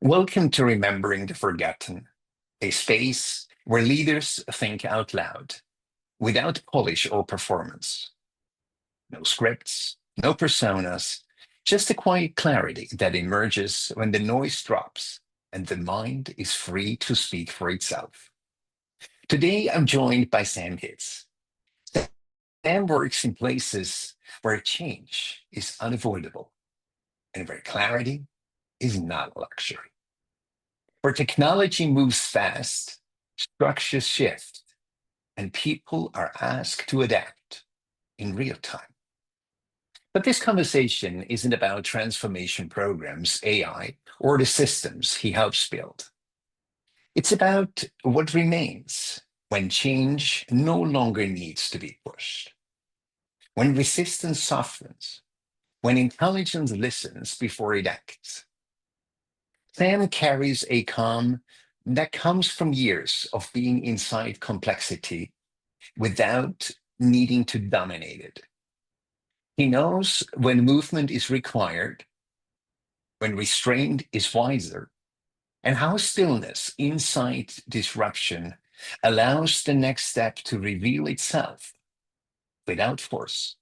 Welcome to Remembering the Forgotten, a space where leaders think out loud, without polish or performance. No scripts, no personas, just a quiet clarity that emerges when the noise drops and the mind is free to speak for itself. Today, I'm joined by Sam Hitz. Sam works in places where change is unavoidable and where clarity is not a luxury. Where technology moves fast, structures shift, and people are asked to adapt in real time. But this conversation isn't about transformation programs, AI, or the systems he helps build. It's about what remains when change no longer needs to be pushed, when resistance softens, when intelligence listens before it acts. Sam carries a calm that comes from years of being inside complexity without needing to dominate it. He knows when movement is required, when restraint is wiser, and how stillness inside disruption allows the next step to reveal itself without force.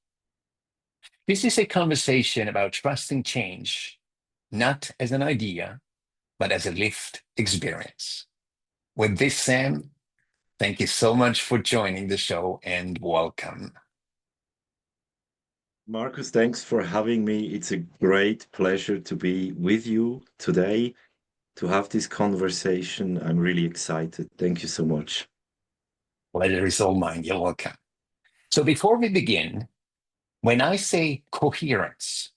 This is a conversation about trusting change, not as an idea, but as a lived experience. With this, Sam, thank you so much for joining the show and welcome. Marcus, thanks for having me. It's a great pleasure to be with you today to have this conversation. I'm really excited. Thank you so much. Pleasure is all mine. You're welcome. So before we begin, when I say coherence,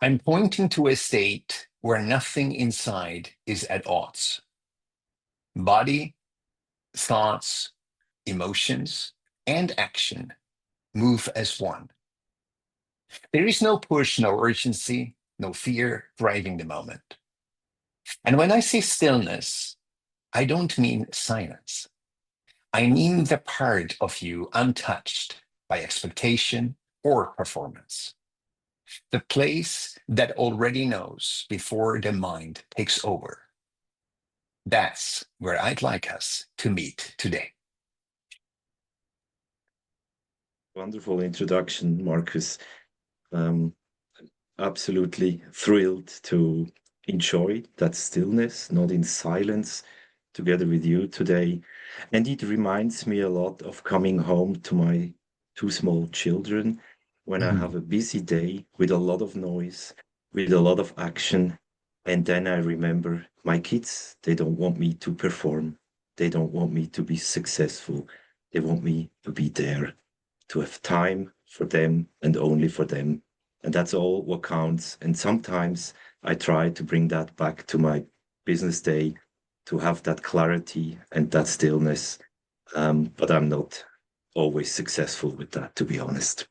I'm pointing to a state where nothing inside is at odds. Body, thoughts, emotions, and action move as one. There is no push, no urgency, no fear driving the moment. And when I say stillness, I don't mean silence. I mean the part of you untouched by expectation or performance. The place that already knows before the mind takes over. That's where I'd like us to meet today. Wonderful introduction, Marcus. Um, Absolutely thrilled to enjoy that stillness, not in silence, together with you today. And it reminds me a lot of coming home to my two small children when I have Mhm. a busy day with a lot of noise, with a lot of action. And then I remember my kids, they don't want me to perform. They don't want me to be successful. They want me to be there, to have time for them and only for them. And that's all what counts. And sometimes I try to bring that back to my business day to have that clarity and that stillness. But I'm not always successful with that, to be honest.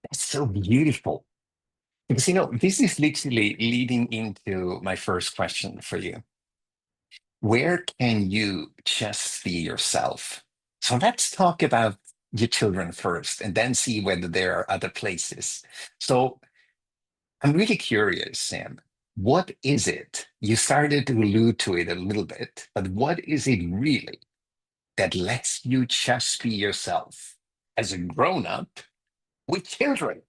That's so beautiful. Because, this is literally leading into my first question for you. Where can you just be yourself? So let's talk about your children first and then see whether there are other places. So I'm really curious, Sam. What is it? You started to allude to it a little bit, but what is it really that lets you just be yourself as a grown up with children?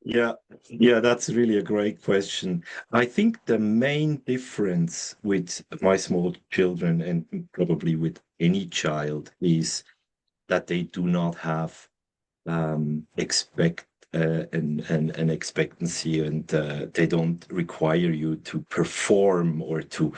Yeah, yeah, that's really a great question. I think the main difference with my small children and probably with any child is that they do not have expect an expectancy, and they don't require you to perform or to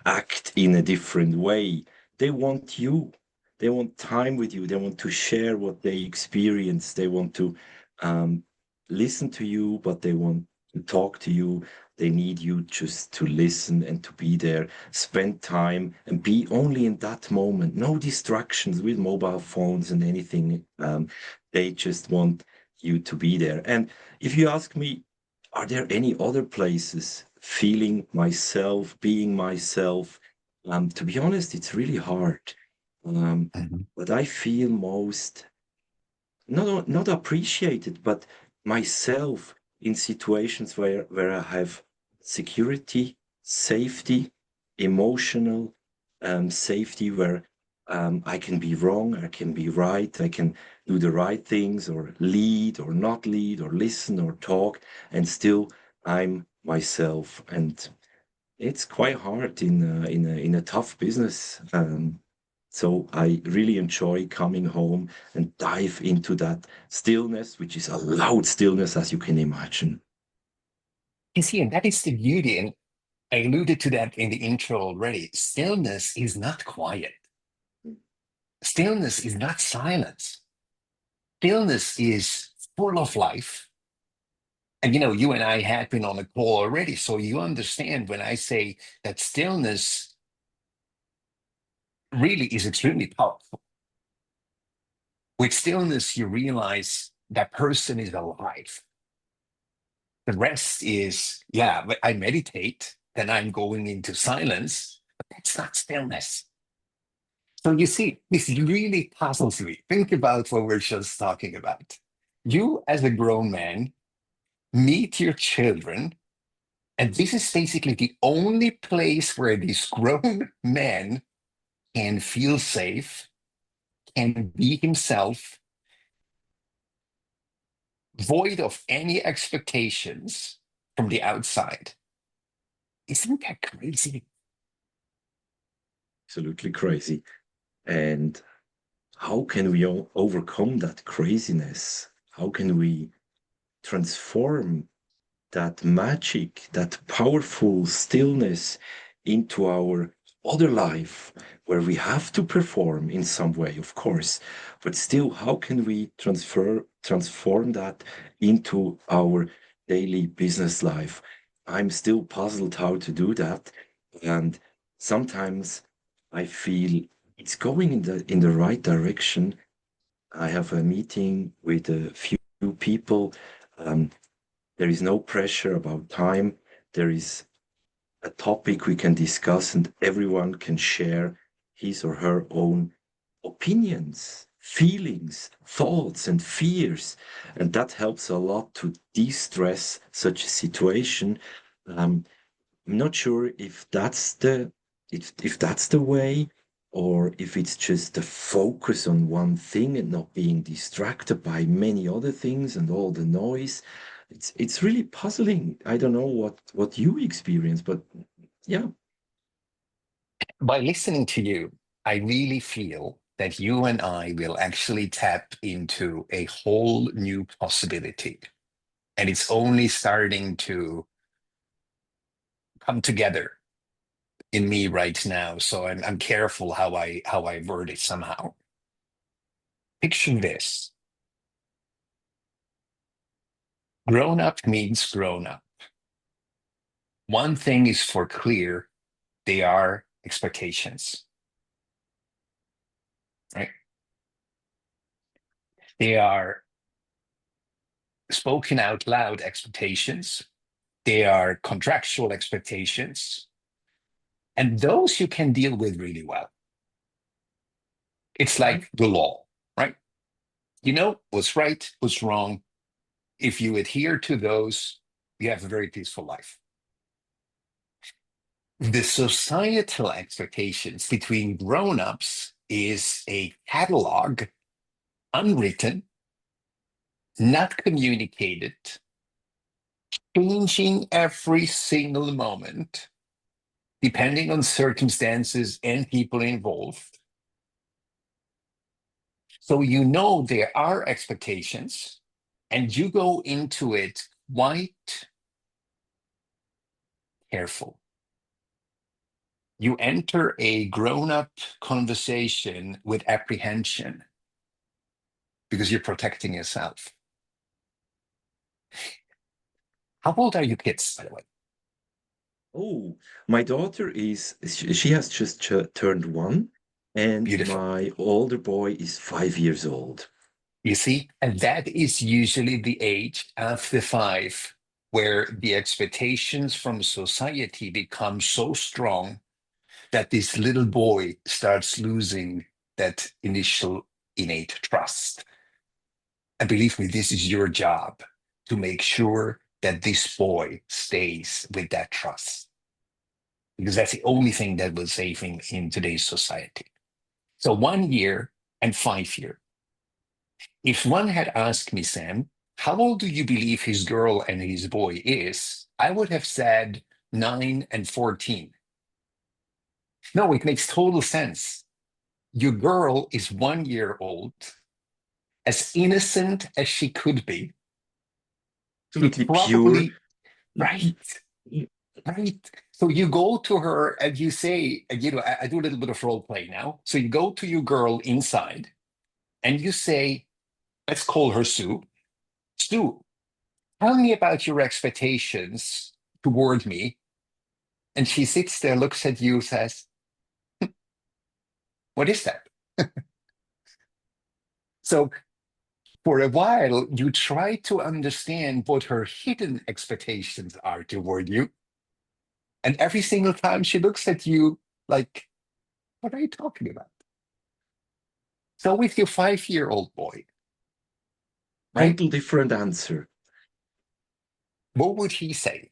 act in a different way. They want you. They want time with you. They want to share what they experience. They want to um, listen to you, but they want to talk to you. They need you just to listen and to be there, spend time and be only in that moment. No distractions with mobile phones and anything. They just want you to be there. And if you ask me, are there any other places feeling myself, being myself? To be honest, it's really hard. Mhm. But I feel most not appreciated, but myself in situations where I have security, safety, emotional safety, where I can be wrong, I can be right, I can do the right things, or lead or not lead, or listen or talk, and still I'm myself. And it's quite hard in a tough business. So I really enjoy coming home and dive into that stillness, which is a loud stillness, as you can imagine. You see, and that is the beauty. And I alluded to that in the intro already. Stillness is not quiet. Stillness is not silence. Stillness is full of life. And you and I had been on a call already, so you understand when I say that stillness really is extremely powerful. With stillness, you realize that person is alive. The rest is, yeah, but I meditate, then I'm going into silence, but that's not stillness. So you see, this really puzzles me. Think about what we're just talking about. You, as a grown man, meet your children, and this is basically the only place where this grown man can feel safe, can be himself, void of any expectations from the outside. Isn't that crazy? Absolutely crazy. And how can we overcome that craziness? How can we transform that magic, that powerful stillness into our other life, where we have to perform in some way, of course, but still, how can we transform that into our daily business life? I'm still puzzled how to do that, and sometimes I feel it's going in the right direction. I have a meeting with a few people. Um, there is no pressure about time. There is a topic we can discuss, and everyone can share his or her own opinions, feelings, thoughts, and fears. And that helps a lot to de stress such a situation. Um, I'm not sure if that's the way, or if it's just the focus on one thing and not being distracted by many other things and all the noise. It's really puzzling. I don't know what you experience, but yeah. By listening to you, I really feel that you and I will actually tap into a whole new possibility. And it's only starting to come together in me right now. So I'm careful how I word it somehow. Picture this. Grown up means grown up. One thing is for clear, they are expectations, right? They are spoken out loud expectations. They are contractual expectations. And those you can deal with really well. It's Mhm. like the law, right? You know what's right, what's wrong. If you adhere to those, you have a very peaceful life. The societal expectations between grown-ups is a catalog, unwritten, not communicated, changing every single moment, depending on circumstances and people involved. So you know there are expectations, and you go into it quite careful. You enter a grown-up conversation with apprehension because you're protecting yourself. How old are your kids, by the way? Oh, my daughter she has just turned 1, and Beautiful. my older boy is 5 years old. You see, and that is usually the age after 5 where the expectations from society become so strong that this little boy starts losing that initial innate trust. And believe me, this is your job to make sure that this boy stays with that trust, because that's the only thing that will save him in today's society. So 1 year and 5 years. If one had asked me, Sam, how old do you believe his girl and his boy is? I would have said 9 and 14. No, it makes total sense. Your girl is 1 year old, as innocent as she could be. She Absolutely pure. probably, right, right. So you go to her and you say, I do a little bit of role play now. So you go to your girl inside and you say, let's call her Sue. Sue, tell me about your expectations toward me. And she sits there, looks at you, says, what is that? So for a while, you try to understand what her hidden expectations are toward you. And every single time she looks at you like, what are you talking about? So with your 5-year-old boy, right? Total different answer. What would he say?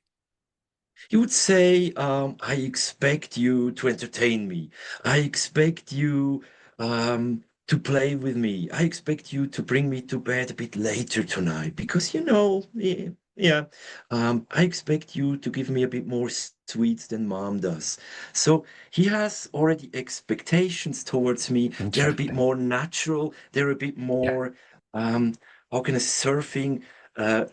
You would say, I expect you to entertain me. I expect you to play with me. I expect you to bring me to bed a bit later tonight because, yeah, I expect you to give me a bit more sweets than mom does. So he has already expectations towards me. They're a bit Interesting. more natural. They're a bit Yeah, more, how can I, surfing,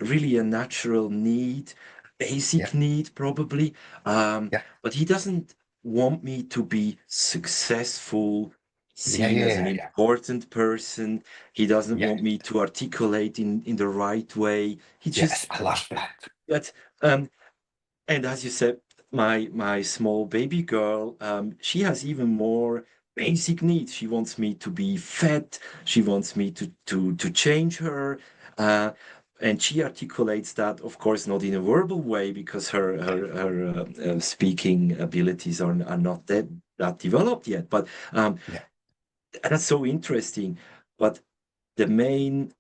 really a natural need, yeah, basic need probably. yeah, But he doesn't want me to be successful, yeah, seen yeah, as an yeah, yeah. important person. He doesn't Yeah. want me to articulate in the right way. He Yes, just I love that. but and as you said, my small baby girl, she has even more basic needs. She wants me to be fed. She wants me to change her, uh, and she articulates that, of course, not in a verbal way because her speaking abilities are not that developed yet. But Yeah. that's so interesting. But the main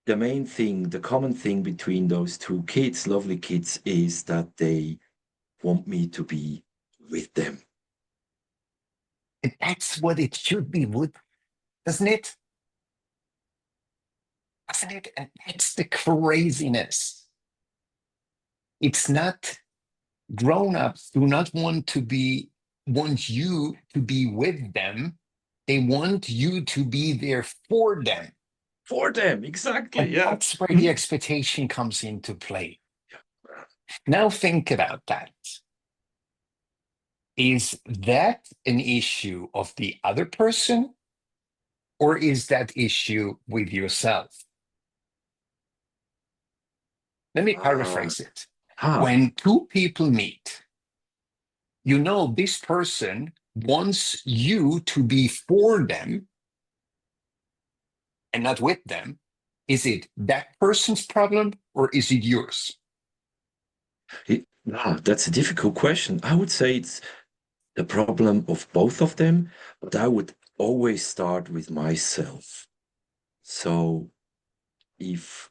the main thing, the common thing between those two kids, lovely kids, is that they want me to be with them. And that's what it should be, doesn't it? Doesn't it? And that's the craziness. It's not grown-ups do not want you to be with them. They want you to be there for them. For them, exactly. And Yeah. that's where the Mhm. expectation comes into play. Now think about that. Is that an issue of the other person, or is that issue with yourself? Let me Ah, paraphrase it. ah, When two people meet, you know this person wants you to be for them and not with them. Is it that person's problem or is it yours? that's a difficult question. I would say it's the problem of both of them, but I would always start with myself. So if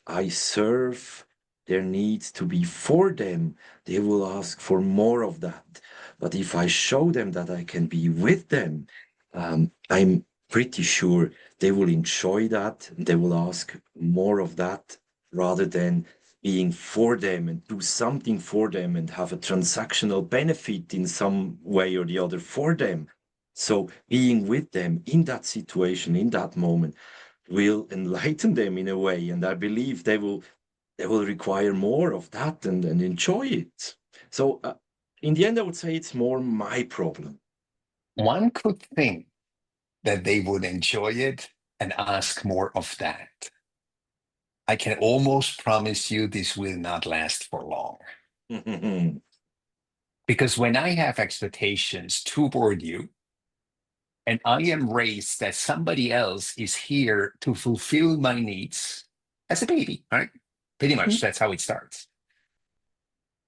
I serve their needs to be for them, they will ask for more of that. But if I show them that I can be with them, I'm pretty sure they will enjoy that. They will ask more of that rather than being for them and do something for them and have a transactional benefit in some way or the other for them. So being with them in that situation, in that moment, will enlighten them in a way, and I believe they will require more of that and enjoy it. So in the end, I would say it's more my problem. One could think that they would enjoy it and ask more of that. I can almost promise you this will not last for long. Because when I have expectations toward you, and I am raised that somebody else is here to fulfill my needs as a baby, right? Pretty much that's how it starts.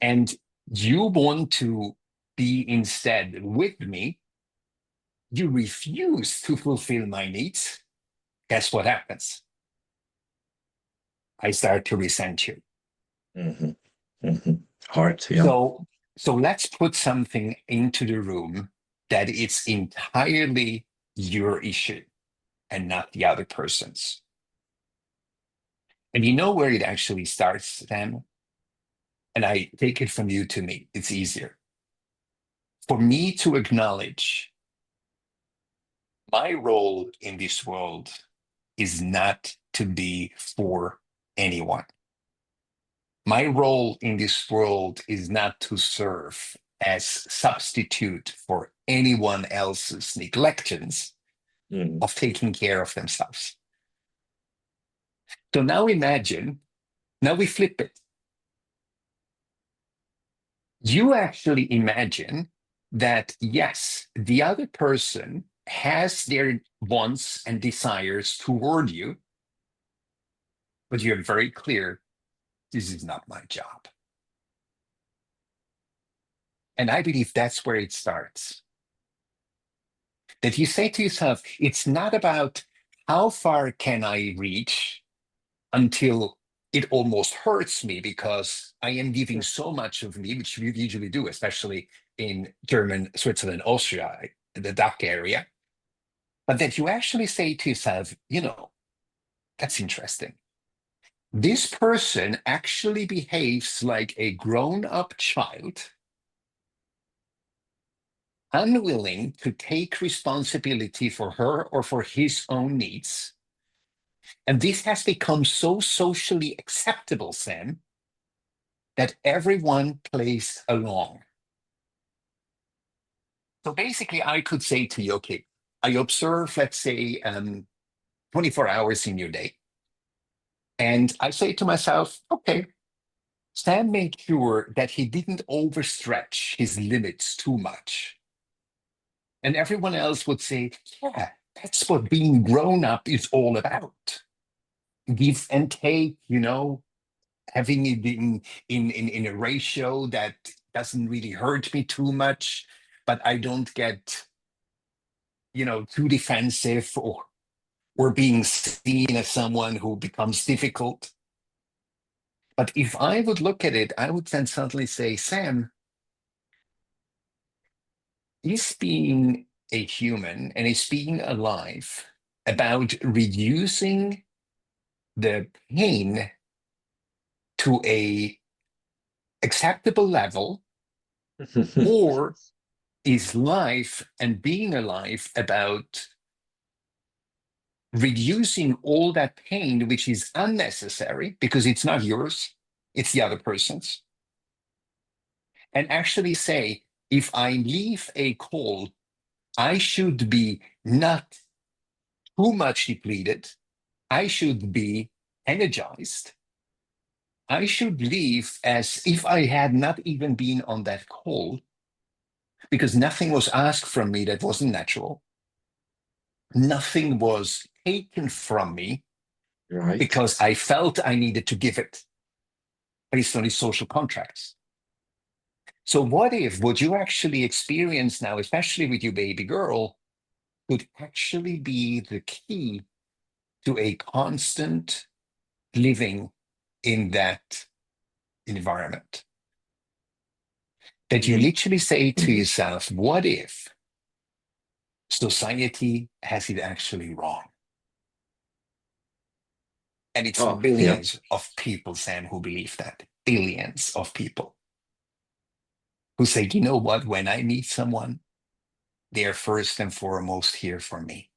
And you want to be instead with me, you refuse to fulfill my needs. Guess what happens? I start to resent you. Mhm. Mhm. Hard, yeah. So, so let's put something into the room that it's entirely your issue and not the other person's. And you know where it actually starts, Sam? And I take it from you to me. It's easier. For me to acknowledge my role in this world is not to be for anyone. My role in this world is not to serve as substitute for anyone else's neglections Mm. of taking care of themselves. So now imagine, now we flip it. You actually imagine that, yes, the other person has their wants and desires toward you, but you're very clear, this is not my job. And I believe that's where it starts. That you say to yourself, it's not about how far can I reach until it almost hurts me because I am giving so much of me, which we usually do, especially in German, Switzerland, Austria, the DACH area. But that you actually say to yourself, that's interesting. This person actually behaves like a grown up child, unwilling to take responsibility for her or for his own needs. And this has become so socially acceptable, Sam, that everyone plays along. So basically, I could say to you, okay, I observe, let's say, 24 hours in your day. And I say to myself, okay, Sam made sure that he didn't overstretch his limits too much. And everyone else would say, yeah, that's what being grown up is all about. Give and take, having it in a ratio that doesn't really hurt me too much, but I don't get, too defensive or being seen as someone who becomes difficult. But if I would look at it, I would then suddenly say, Sam, is being a human and is being alive about reducing the pain to a acceptable level, or is life and being alive about reducing all that pain which is unnecessary because it's not yours, it's the other person's, and actually say, if I leave a call, I should be not too much depleted, I should be energized, I should leave as if I had not even been on that call because nothing was asked from me that wasn't natural. Nothing was taken from me Right. because I felt I needed to give it based on these social contracts. So, what if what you actually experience now, especially with your baby girl, could actually be the key to a constant living in that environment? That you Mm. literally say to Mhm. yourself, what if society has it actually wrong? And it's Oh, yeah. billions of people, Sam, who believe that. Billions of people who say, you know what, when I meet someone, they're first and foremost here for me.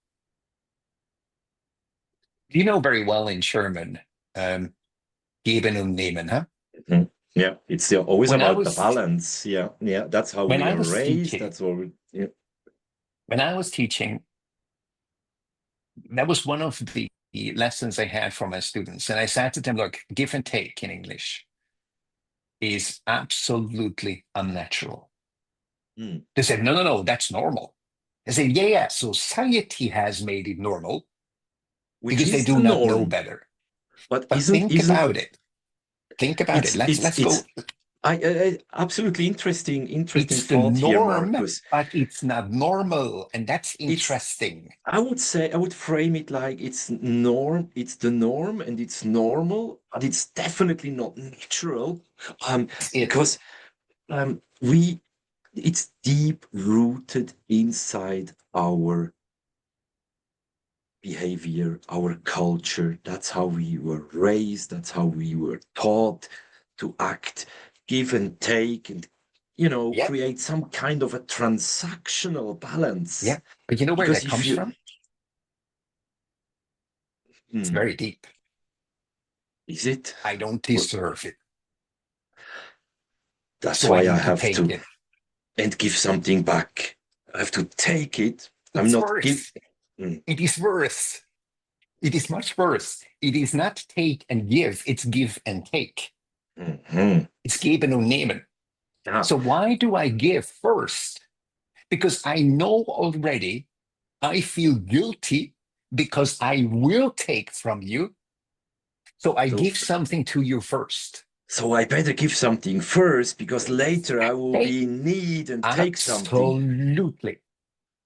You know very well in German, um, geben und nehmen, huh? Mhm. Yeah, it's still always When I about the was balance. Yeah, yeah, that's how when we I are was raised. teaching, That's what we, yeah. when I was teaching, that was one of the lessons I had for my students. And I said to them, look, give and take in English is absolutely unnatural. Mm. They said, no, no, no, that's normal. I said, yeah, yeah, society has made it normal Which because they is do the not know norm, better. but But think isn't about it. Think about it. it's Let's it's go. I absolutely interesting It's the thought here, norm, Marcus. but it's not normal. And that's It's interesting. I would say I would frame it like it's the norm and it's normal, but it's definitely not natural. That's it. Because we it's deep rooted inside our behavior, our culture. That's how we were raised, that's how we were taught to act, give and take, and Yeah. create some kind of a transactional balance. Yeah. But you know where Because that if comes you from? It's hmm, very deep. is it? I don't Well, deserve it. that's So I why I need to have take to it. and give something back. I have to take it. I'm It's not give. worse. Mm, It is worse. It is much worse. It is not take and give, it's give and take. mhm. It's geben und nehmen. Yeah. So why do I give first? Because I know already I feel guilty because I will take from you. So I So give something to you first. so I better give something first because later I will Exactly. be in need and take something. Absolutely.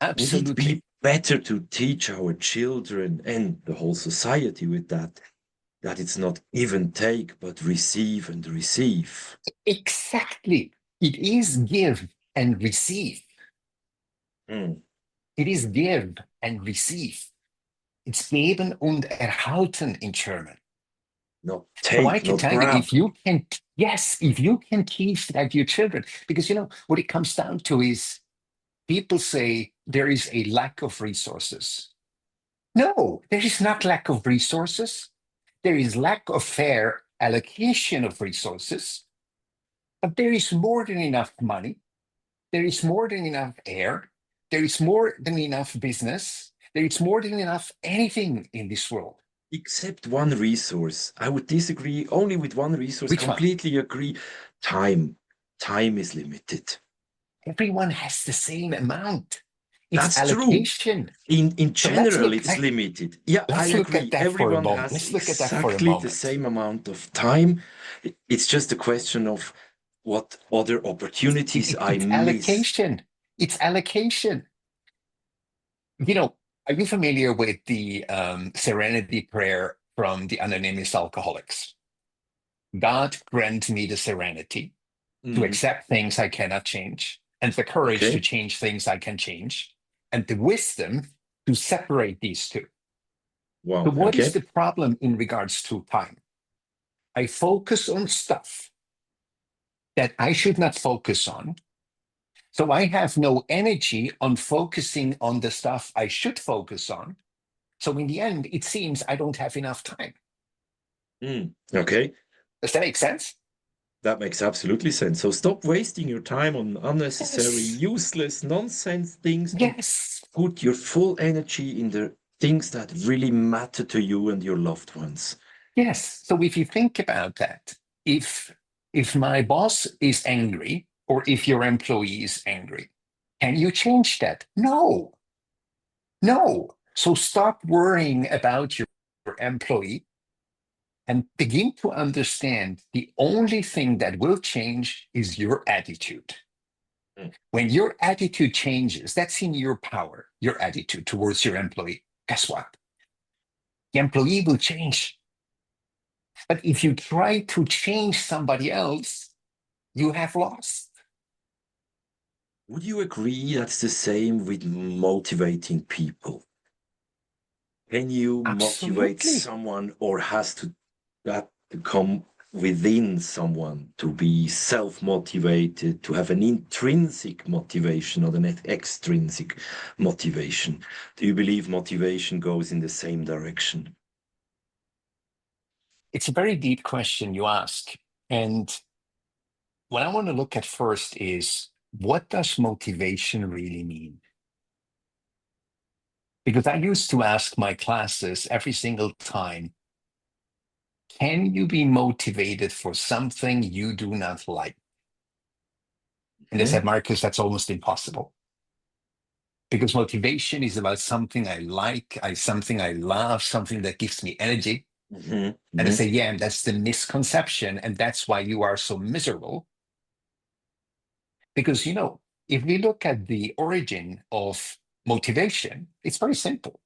Would it Absolutely. be better to teach our children and the whole society with that it's not give and take, but receive and receive? Exactly. It is give and receive. Mm. It is give and receive. It's geben und erhalten in German. Not So I take, can not tell you, grab. if you can, yes, if you can teach that to your children, because what it comes down to is people say there is a lack of resources. No, there is not lack of resources. There is lack of fair allocation of resources, but there is more than enough money. There is more than enough air. There is more than enough business. There is more than enough anything in this world. Except one resource. I would disagree only with one resource, Which one? completely agree. Time. Time is limited. Everyone has the same amount. It's That's true. allocation. In So let's general, look it's at limited. Yeah, I let's look at agree. that for a Everyone moment. has Let's look at that for a exactly the moment. same amount of time. It's just a question of what other opportunities I It's miss. allocation. It's allocation. You know, are you familiar with the serenity prayer from the Anonymous Alcoholics? God grant me the serenity to Mm, accept things I cannot change, and the courage to okay. change things I can change, and the wisdom to separate these two. So, Wow. what is Okay. the problem in regards to time? I focus on stuff that I should not focus on. So, I have no energy on focusing on the stuff I should focus on. So, in the end, it seems I don't have enough time. Okay. Does that make sense? That makes absolutely sense. So stop wasting your time on unnecessary, Yes. useless, nonsense things and Yes. put your full energy in the things that really matter to you and your loved ones. Yes. So if you think about that, if if my boss is angry or if your employee is angry, can you change that? No. No. So stop worrying about your employee and begin to understand the only thing that will change is your attitude. Mm. When your attitude changes, that's in your power, your attitude towards your employee. Guess what? The employee will change. But if you try to change somebody else, you have lost. Would you agree that's the same with motivating people? Can you motivate Absolutely. someone or has that to come within someone to be self-motivated, to have an intrinsic motivation or an extrinsic motivation? Do you believe motivation goes in the same direction? It's a very deep question you ask. And what I want to look at first is what does motivation really mean? Because I used to ask my classes every single time, can you be motivated for something you do not like? And they Hmm. said, Marcus, that's almost impossible. Because motivation is about something I like, something I love, something that gives me energy. Hmm. And they Hmm. say, yeah, and that's the misconception. And that's why you are so miserable. Because, if we look at the origin of motivation, it's very simple.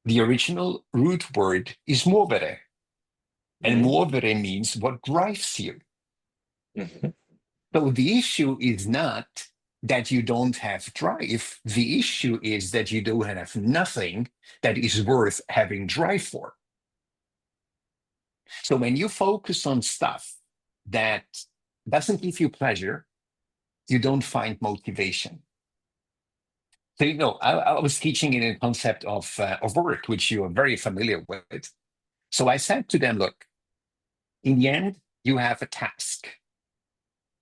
The original root word is movere, and Mhm. movere means what drives you. Mhm. So the issue is not that you don't have drive. The issue is that you don't have nothing that is worth having drive for. So when you focus on stuff that doesn't give you pleasure, you don't find motivation. So, I was teaching in a concept of work, which you are very familiar with. So I said to them, look, in the end, you have a task.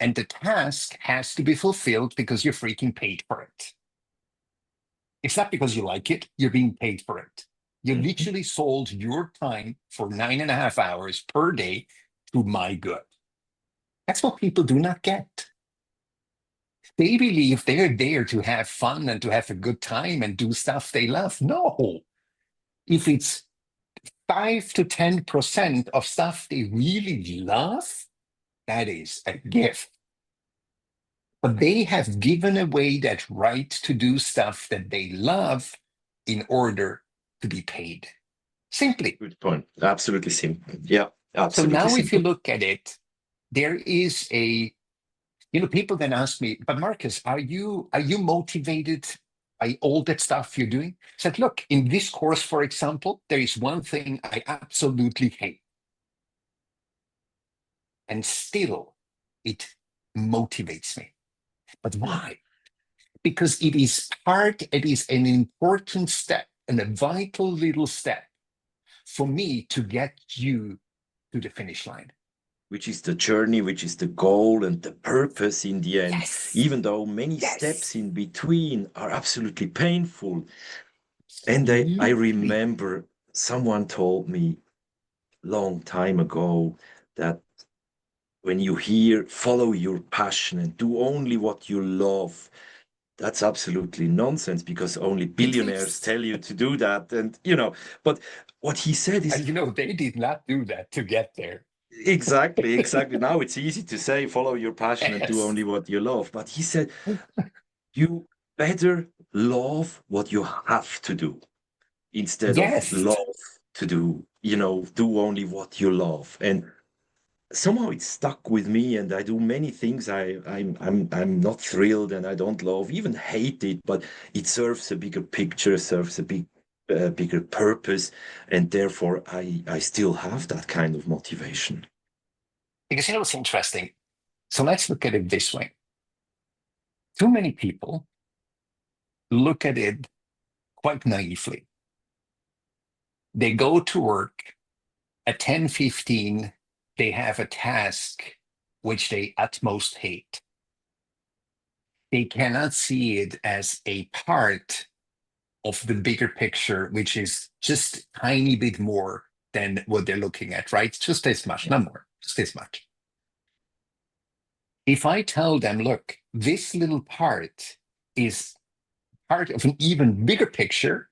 And the task has to be fulfilled because you're freaking paid for it. It's not because you like it, you're being paid for it. You Mhm. literally sold your time for 9.5 hours per day to my good. That's what people do not get. They believe they're there to have fun and to have a good time and do stuff they love. No. If it's 5 to 10% of stuff they really love, that is a gift. But they have given away that right to do stuff that they love in order to be paid. Simply. Good point. Absolutely simple. Yeah, So absolutely now, if you simple. look at it, there is people then ask me, but Marcus, are you motivated by all that stuff you're doing? I said, look, in this course, for example, there is one thing I absolutely hate, and still it motivates me. But Mm. why? Because it is an important step and a vital little step for me to get you to the finish line. Which is the journey, which is the goal and the purpose in the end, Yes, even though many steps yes, in between are absolutely painful. And I absolutely. remember someone told me long time ago that when you hear follow your passion and do only what you love, that's absolutely nonsense because only It billionaires is. tell you to do that. And, but what he said is And they did not do that to get there. exactly, exactly. Now it's easy to say follow your passion and do Yes, only what you love. But he said, you better love what you have to do instead of yes. love to do, do only what you love. And somehow it stuck with me, and I do many things I'm not thrilled and I don't love, even hate it, but it serves a bigger picture, serves a bigger purpose, and therefore I still have that kind of motivation. Because what's interesting? So let's look at it this way. Too many people look at it quite naively. They go to work at 10:15, they have a task which they at most hate. They cannot see it as a part of the bigger picture, which is just a tiny bit more than what they're looking at, right? Just this much, not more, just this much. If I tell them, look, this little part is part of an even bigger picture,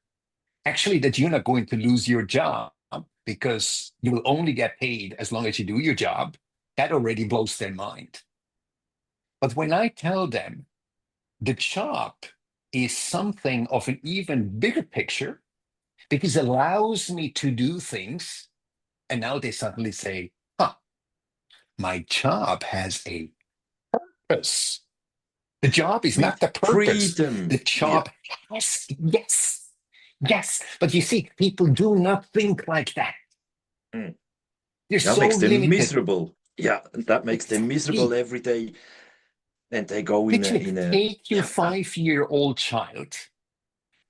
actually, that you're not going to lose your job because you will only get paid as long as you do your job, that already blows their mind. But when I tell them the job is something of an even bigger picture because it allows me to do things, and now they suddenly say, huh, my job has a purpose. The job is With not the purpose. The freedom, yeah. job has, yes, yes. But you see, people do not think like that. Mm. They're That so makes them limited. miserable. Yeah, that makes them miserable Exactly. every day, and they go in a Literally, in a take your yeah. 5-year-old child,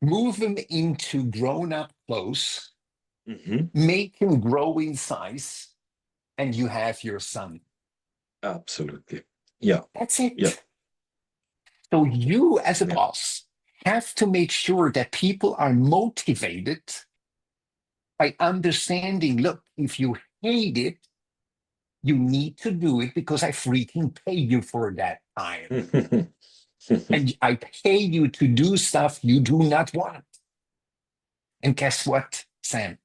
move him into grown up clothes, Hmm. make him grow in size, and you have your son. Absolutely. Yeah, That's yeah, it. So you, as a yeah. boss, have to make sure that people are motivated by understanding, look, if you hate it, you need to do it because I freaking pay you for that time. And I pay you to do stuff you do not want. And guess what, Sam?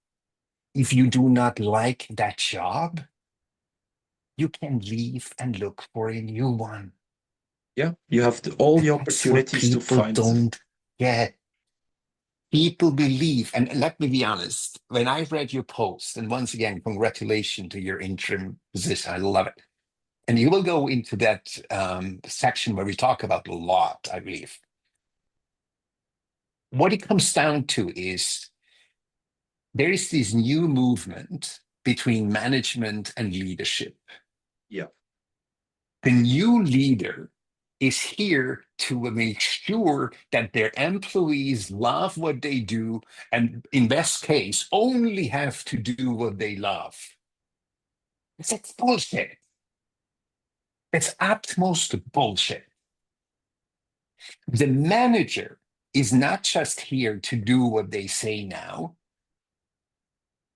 If you do not like that job, you can leave and look for a new one. Yeah, you have all the That's what opportunities to people find. don't get. People believe, and let me be honest, when I read your post, and once again, congratulations to your interim position. I love it. And you will go into that section where we talk about a lot, I believe. What it comes down to is there is this new movement between management and leadership. Yeah. The new leader is here to make sure that their employees love what they do and, in best case, only have to do what they love. That's bullshit. That's utmost bullshit. The manager is not just here to do what they say now.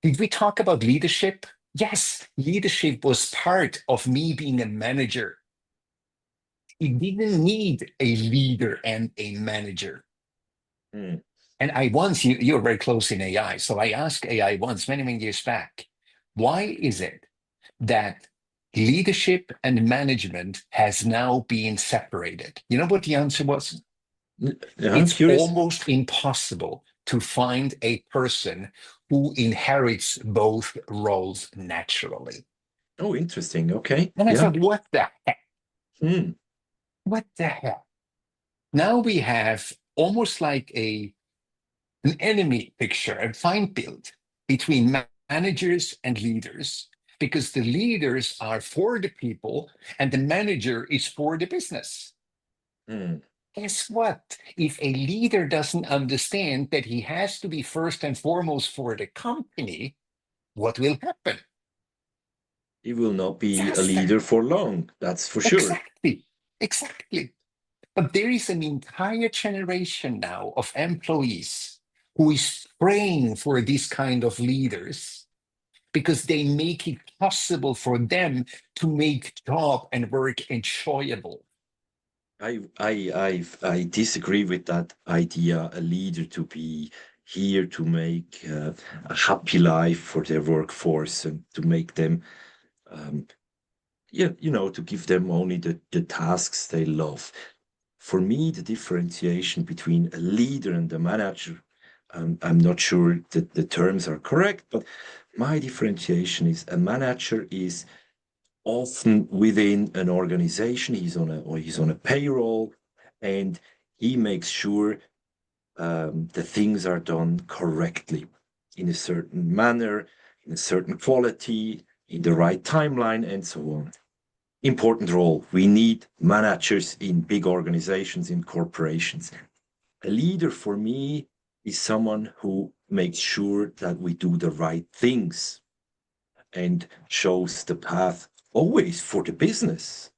Did we talk about leadership? Yes, leadership was part of me being a manager. It didn't need a leader and a manager. Mm. And I once, you're very close in AI, so I asked AI once, many, many years back, why is it that leadership and management has now been separated? You know what the answer was? Yeah, I'm It's curious. almost impossible to find a person who inherits both roles naturally. Oh, interesting. Okay. And I Yeah. thought, what the heck? Mm. What the heck? Now we have almost like an enemy picture, a fine build between managers and leaders, because the leaders are for the people and the manager is for the business. Mm. Guess what? If a leader doesn't understand that he has to be first and foremost for the company, what will happen? He will not be a Disaster. leader for long, that's for sure. Exactly. Exactly. But there is an entire generation now of employees who is praying for this kind of leaders because they make it possible for them to make job and work enjoyable. I disagree with that idea, a leader to be here to make a happy life for their workforce and to make them, um, yeah, to give them only the tasks they love. For me, the differentiation between a leader and a manager, I'm not sure that the terms are correct, but my differentiation is a manager is often within an organization. He's on a payroll, and he makes sure the things are done correctly in a certain manner, in a certain quality, in the right timeline, and so on. Important role. We need managers in big organizations, in corporations. A leader for me is someone who makes sure that we do the right things and shows the path always for the business.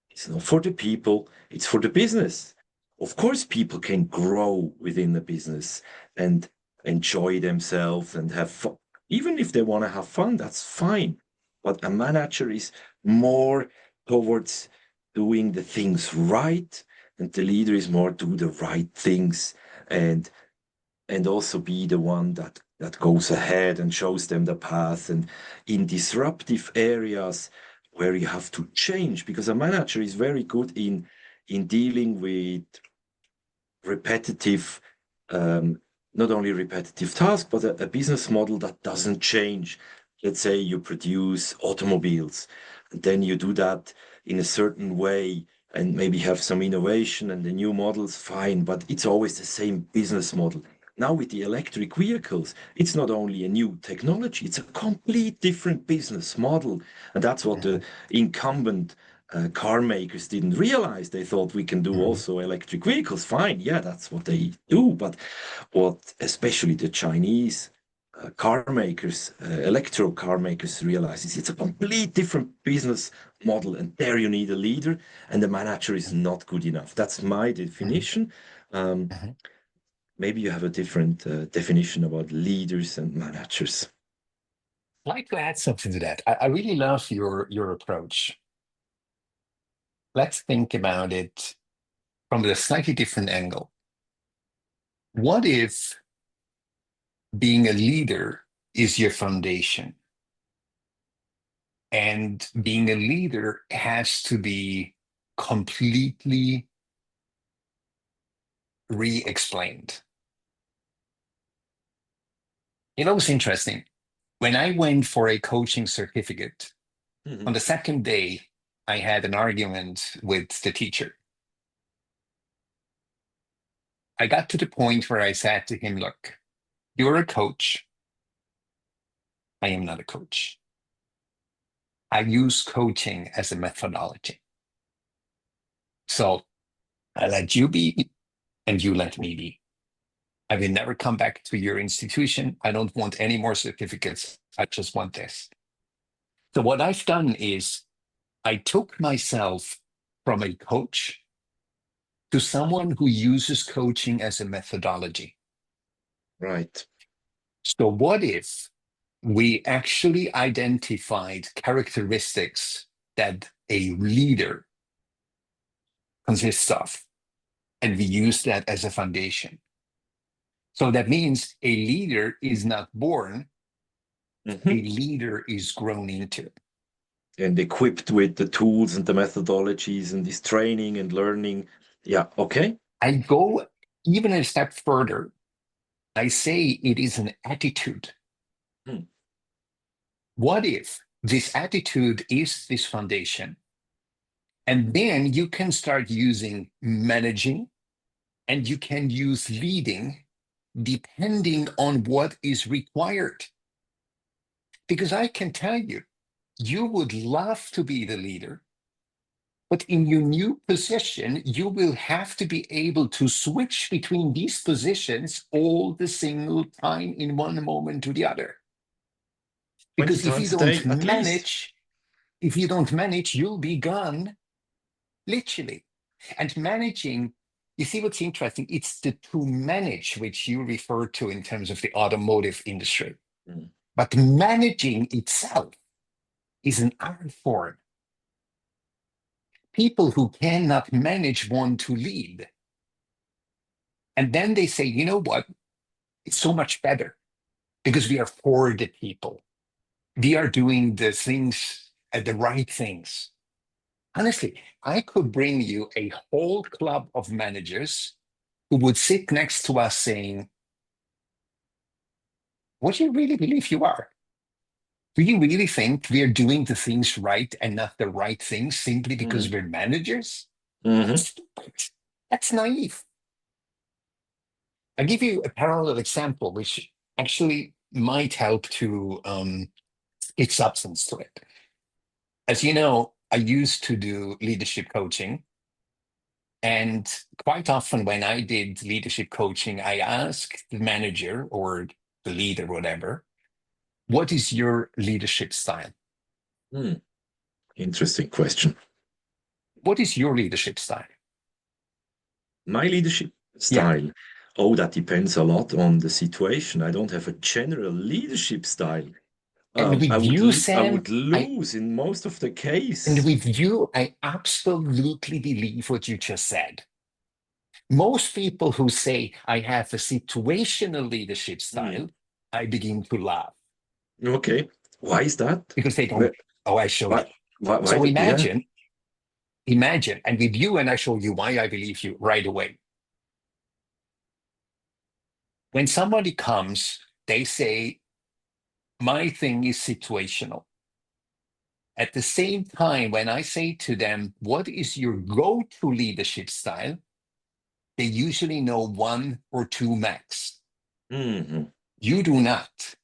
It's not for the people, it's for the business. Of course, people can grow within the business and enjoy themselves and have fun. Even if they want to have fun, that's fine. But a manager is more towards doing the things right, and the leader is more do the right things and also be the one that goes ahead and shows them the path. And in disruptive areas where you have to change, because a manager is very good in dealing with repetitive, um, not only repetitive tasks, but a business model that doesn't change. Let's say you produce automobiles, and then you do that in a certain way, and maybe have some innovation and the new models, fine, but it's always the same business model. Now with the electric vehicles, it's not only a new technology, it's a complete different business model. And that's what the Mhm, incumbent car makers didn't realize. They thought we can do mhm, also electric vehicles. Fine, yeah, that's what they do. But what especially the Chinese car makers, electro car makers realize is it's a complete different business model. And there you need a leader, and the manager is not good enough. That's my mhm, definition. Um, mhm. maybe you have a different definition about leaders and managers. I'd like to add something to that. I really love your approach. Let's think about it from a slightly different angle. What if being a leader is your foundation? And being a leader has to be completely re-explained. You know, it's interesting. When I went for a coaching certificate, on Mhm. the second day, I had an argument with the teacher. I got to the point where I said to him, look, you're a coach. I am not a coach. I use coaching as a methodology. So I let you be and you let me be. I will never come back to your institution. I don't want any more certificates. I just want this. So what I've done is I took myself from a coach to someone who uses coaching as a methodology. Right. So what if we actually identified characteristics that a leader consists of, and we use that as a foundation? So that means a leader is not born, a Mhm. leader is grown into. And equipped with the tools and the methodologies and this training and learning. Yeah, okay. I go even a step further. I say it is an attitude. Hmm. What if this attitude is this foundation? And then you can start using managing and you can use leading depending on what is required. Because I can tell you, you would love to be the leader, but in your new position, you will have to be able to switch between these positions all the single time in one moment to the other. 20 Because times a day at least. if you don't manage, you'll be gone, literally. And managing, you see what's interesting? It's the to manage which you refer to in terms of the automotive industry. Mm. But managing itself is an art form. People who cannot manage want to lead. And then they say, you know what? It's so much better because we are for the people. We are doing the things, the right things. Honestly, I could bring you a whole club of managers who would sit next to us saying, what do you really believe you are? Do you really think we are doing the things right and not the right things simply because Mhm. we're managers? Mhm. That's stupid. That's naive. I'll give you a parallel example, which actually might help to give substance to it. As you know, I used to do leadership coaching. And quite often, when I did leadership coaching, I asked the manager or the leader, whatever, what is your leadership style? Hmm. Interesting question. What is your leadership style? My leadership Yeah. style. Oh, that depends a lot on the situation. I don't have a general leadership style. And with you, I Sam, would lose in most of the and case. with you, I absolutely believe what you just said. Most people who say I have a situational leadership Hmm. style, I begin to laugh Okay. Why is that? because they Why, don't. Oh, I show you. why So yeah. imagine, and with you, and I show you why I believe you right away. When somebody comes, they say, my thing is situational. At the same time, when I say to them, what is your go to leadership style? They usually know one or two max. Mhm. You do not.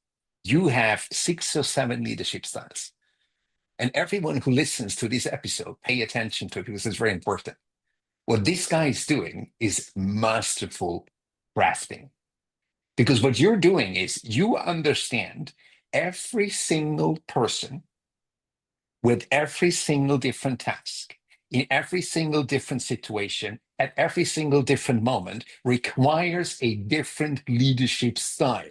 You have 6 or 7 leadership styles. And everyone who listens to this episode, pay attention to it because it's very important. What this guy is doing is masterful crafting. Because what you're doing is you understand every single person with every single different task, in every single different situation, at every single different moment requires a different leadership style.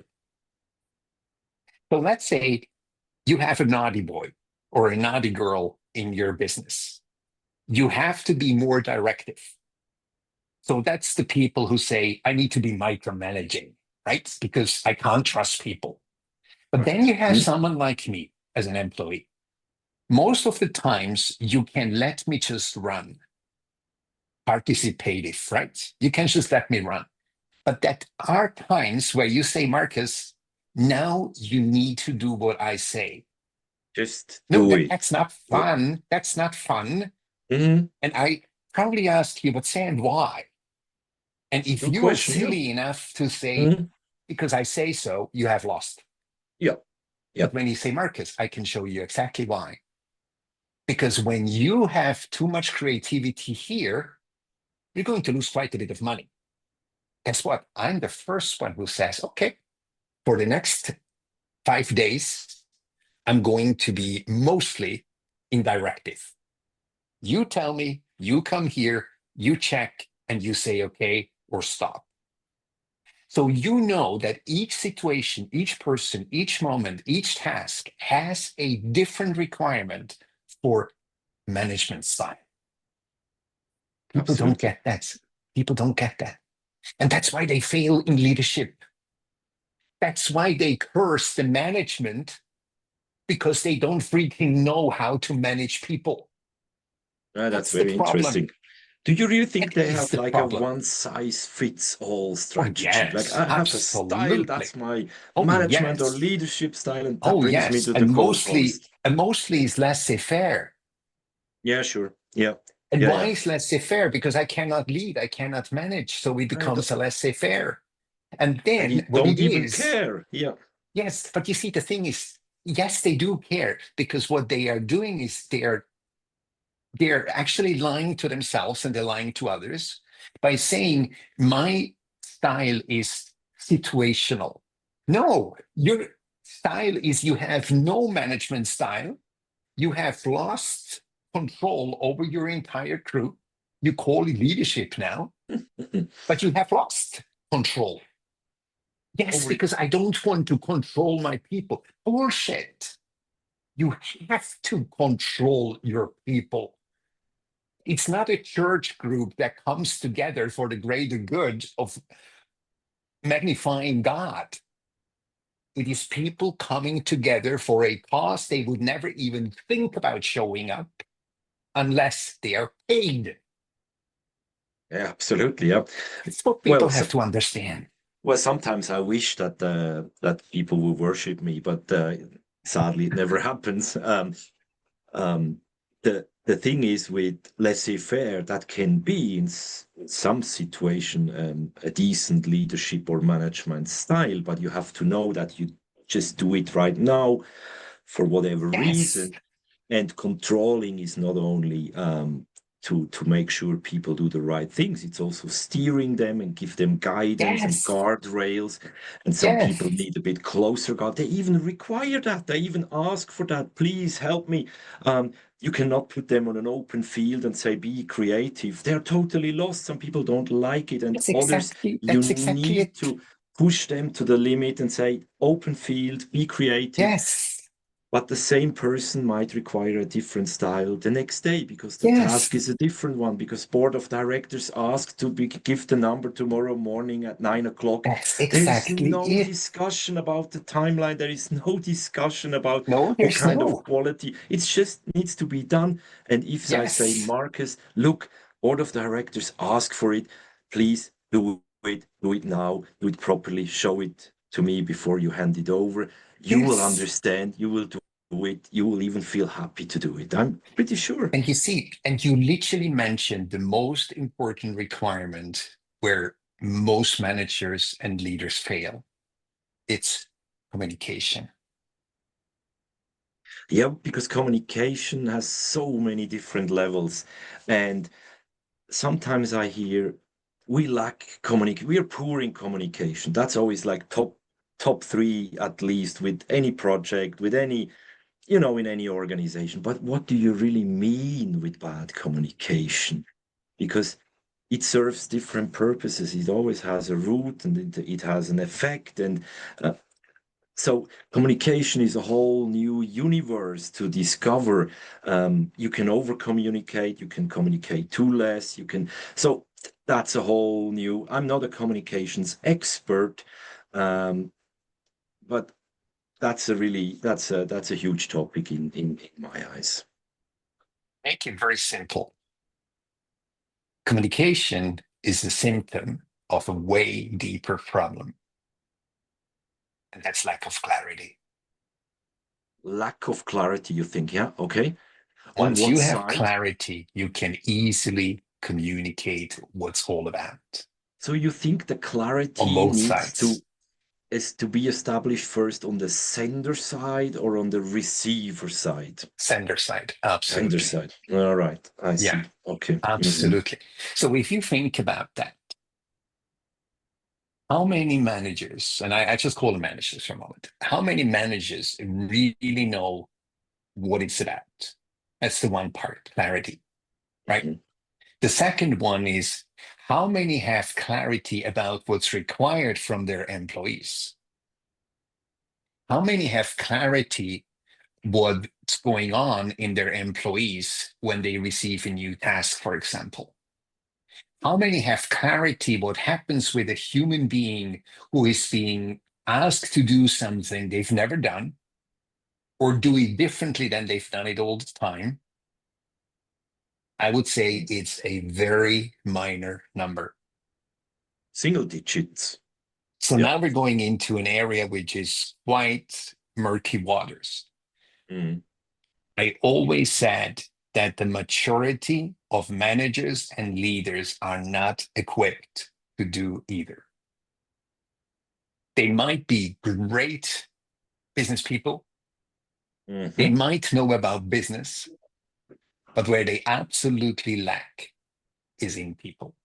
So let's say you have a naughty boy or a naughty girl in your business. You have to be more directive. So that's the people who say, I need to be micromanaging, right? Because I can't trust people. But then Right. you have someone like me as an employee. Most of the times, you can let me just run. participative, right? You can just let me run. But that are times where you say, Marcus, now you need to do what I say. Just No, do it. that's not Yeah. fun. That's not fun. Mhm. And I probably ask you, but say and why? And if Good you are question. Yeah. silly enough to say, Mhm. because I say so, you have lost. Yeah. Yeah. But when you say, Marcus, I can show you exactly why. Because when you have too much creativity here, you're going to lose quite a bit of money. Guess what? I'm the first one who says, okay, for the next 5 days, I'm going to be mostly indirective. You tell me, you come here, you check, and you say, okay, or stop. So you know that each situation, each person, each moment, each task has a different requirement for management style. People don't Absolutely. get that. People don't get that. And that's why they fail in leadership. That's why they curse the management because they don't freaking know how to manage people. That's That's the very problem. interesting. Do you really think That they is have the like a problem. one size fits all Oh, strategy? Like yes, I have a style, absolutely. that's my Oh, management or yes. leadership style, and that Oh, brings me yes. to the And mostly, goalpost. and mostly is laissez-faire. Yeah, sure. Yeah. And Yeah, why yeah. is laissez-faire? Because I cannot lead, I cannot manage. So it And, becomes a laissez-faire. And and then you what it don't even is, care. Yeah. yes, but you see, the thing is, yes, they do care because what they are doing is they're actually lying to themselves and they're lying to others by saying my style is situational. No, your style is you have no management style. You have lost control over your entire crew. You call it leadership now, but you have lost control. Yes, Over. because I don't want to control my people. Bullshit. You have to control your people. It's not a church group that comes together for the greater good of magnifying God. It is people coming together for a cause they would never even think about showing up unless they are paid. Yeah, absolutely. Yeah. That's what people Well, have to understand. well, sometimes I wish that that people would worship me, but sadly, it never happens. Um, the thing is with laissez-faire, that can be in some situation a decent leadership or management style, but you have to know that you just do it right now for whatever Yes, reason. And controlling is not only to make sure people do the right things, it's also steering them and give them guidance and yes, guardrails. And some people yes, need a bit closer guard. They even require that. They even ask for that. Please help me. You cannot put them on an open field and say, be creative. They're totally lost. Some people don't like it. And others, you that's exactly need it. to push them to the limit and say, open field, be creative. Yes, But the same person might require a different style the next day because the task yes, is a different one. Because board of directors asked to give the number tomorrow morning at 9 o'clock. that's There is exactly no it. discussion about the timeline. There is no discussion about No, what there's kind of no. quality. It just needs to be done. And if I say, Yes, Marcus, look, board of directors ask for it, please do it now, do it properly, show it to me before you hand it over. You will yes. understand, you will do it, you will even feel happy to do it. I'm pretty sure. And you see, and you literally mentioned the most important requirement where most managers and leaders fail. It's communication. Yeah, because communication has so many different levels. And sometimes I hear we lack communication, we are poor in communication. That's always like top three at least with any project, with any, in any organization. But what do you really mean with bad communication? Because it serves different purposes. It always has a root and it has an effect. And uh, so communication is a whole new universe to discover. You can over communicate, you can communicate too less, you can. So that's a whole new. I'm not a communications expert, um, but that's a huge topic in my eyes. Make it very simple. Communication is a symptom of a way deeper problem, and that's lack of clarity. Lack of clarity, you think? Yeah. Okay. On Once what you have side? clarity, you can easily communicate what's all about So you think the on clarity both needs to sides. is to be established first on the sender side or on the receiver side? Sender side, Sender absolutely. side. All right. I Yeah, see. Okay. absolutely. So if you think about that, how many managers, and I just call them managers for a moment, how many managers really know what it's about? That's the one part, clarity, right? Mhm. The second one is how many have clarity about what's required from their employees? How many have clarity what's going on in their employees when they receive a new task, for example? How many have clarity what happens with a human being who is being asked to do something they've never done or do it differently than they've done it all the time? I would say it's a very minor number. Single digits. So Yeah. now we're going into an area which is quite murky waters. Mm. I always said that the majority of managers and leaders are not equipped to do either. They might be great business people, they Mhm. might know about business, but where they absolutely lack is in people,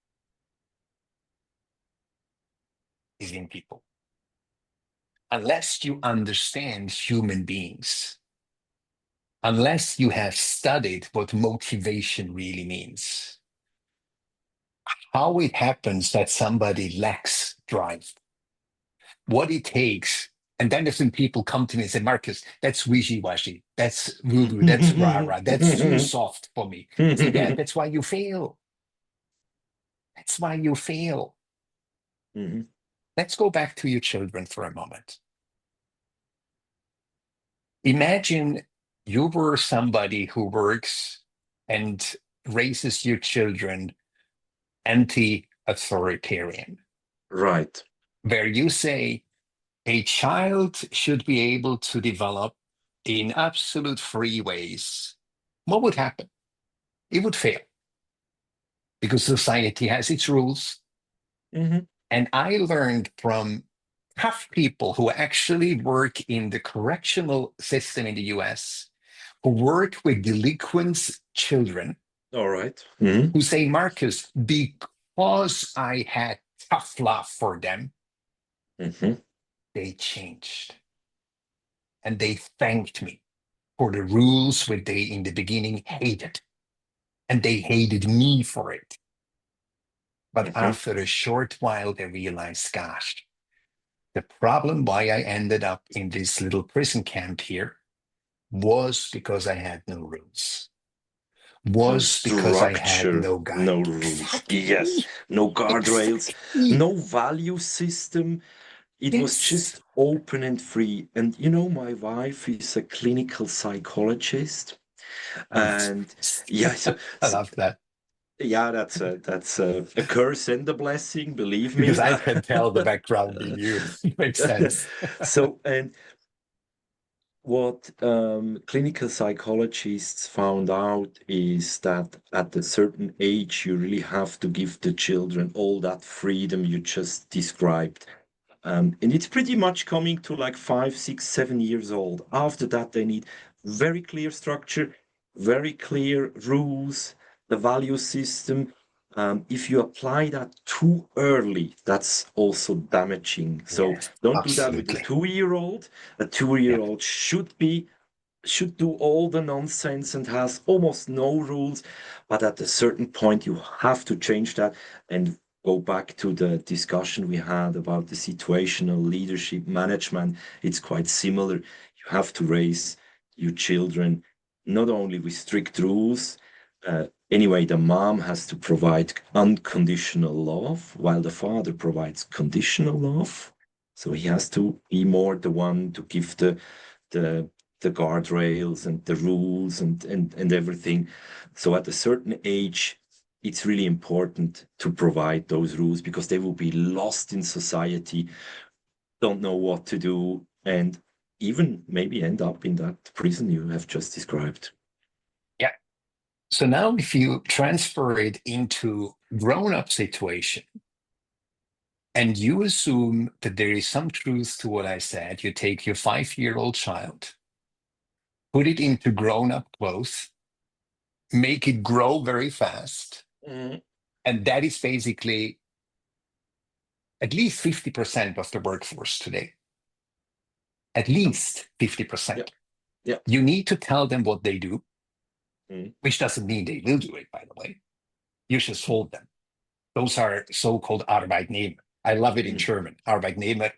is in people. Unless you understand human beings, unless you have studied what motivation really means, how it happens that somebody lacks drive, what it takes. And then if some people come to me and say, Marcus, that's wishy-washy, that's voodoo, that's rah-rah, that's too soft for me. I say, yeah, that's why you fail. That's why you fail. Mhm. Let's go back to your children for a moment. Imagine you were somebody who works and raises your children anti-authoritarian, Right. where you say a child should be able to develop in absolute free ways. What would happen? It would fail because society has its rules. Mhm. And I learned from tough people who actually work in the correctional system in the US, who work with delinquents' children, All right. Mhm. who say, Marcus, because I had tough love for them, Mhm. they changed. And they thanked me for the rules which they in the beginning hated. And they hated me for it. But Mhm. after a short while, they realized, gosh, the problem why I ended up in this little prison camp here was because I had no rules, No was because I had structure, no no guide. rules. Yes. Exactly. No guardrails, Exactly. no value system. It was Yes. just open and free. And you know, my wife is a clinical psychologist. Oh, And yeah, I love that yeah, that's a curse and a blessing, believe because me. I can tell the background in you. Makes sense. So, and what clinical psychologists found out is that at a certain age, you really have to give the children all that freedom you just described. And it's pretty much coming to like 5, 6, 7 years old. After that, they need very clear structure, very clear rules, the value system. If you apply that too early, that's also damaging. So Yes, don't do that with a absolutely. 2-year-old. A Yeah. 2-year-old should do all the nonsense and has almost no rules. But at a certain point, you have to change that and go back to the discussion we had about the situational leadership management. It's quite similar. You have to raise your children not only with strict rules. Anyway, the mom has to provide unconditional love, while the father provides conditional love. So he has to be more the one to give the the guardrails and the rules and everything. So at a certain age, it's really important to provide those rules because they will be lost in society, don't know what to do, and even maybe end up in that prison you have just described. Yeah. So now if you transfer it into grown-up situation, and you assume that there is some truth to what I said, you take your 5-year-old child, put it into grown-up clothes, make it grow very fast, Mm, and that is basically at least 50% of the workforce today. At yeah, least yeah, 50%. yeah. You need to tell them what they do, Mm, which doesn't mean they will do it, by the way. You just told them. Those are so-called Arbeitnehmer. I love it in mm, German. Arbeitnehmer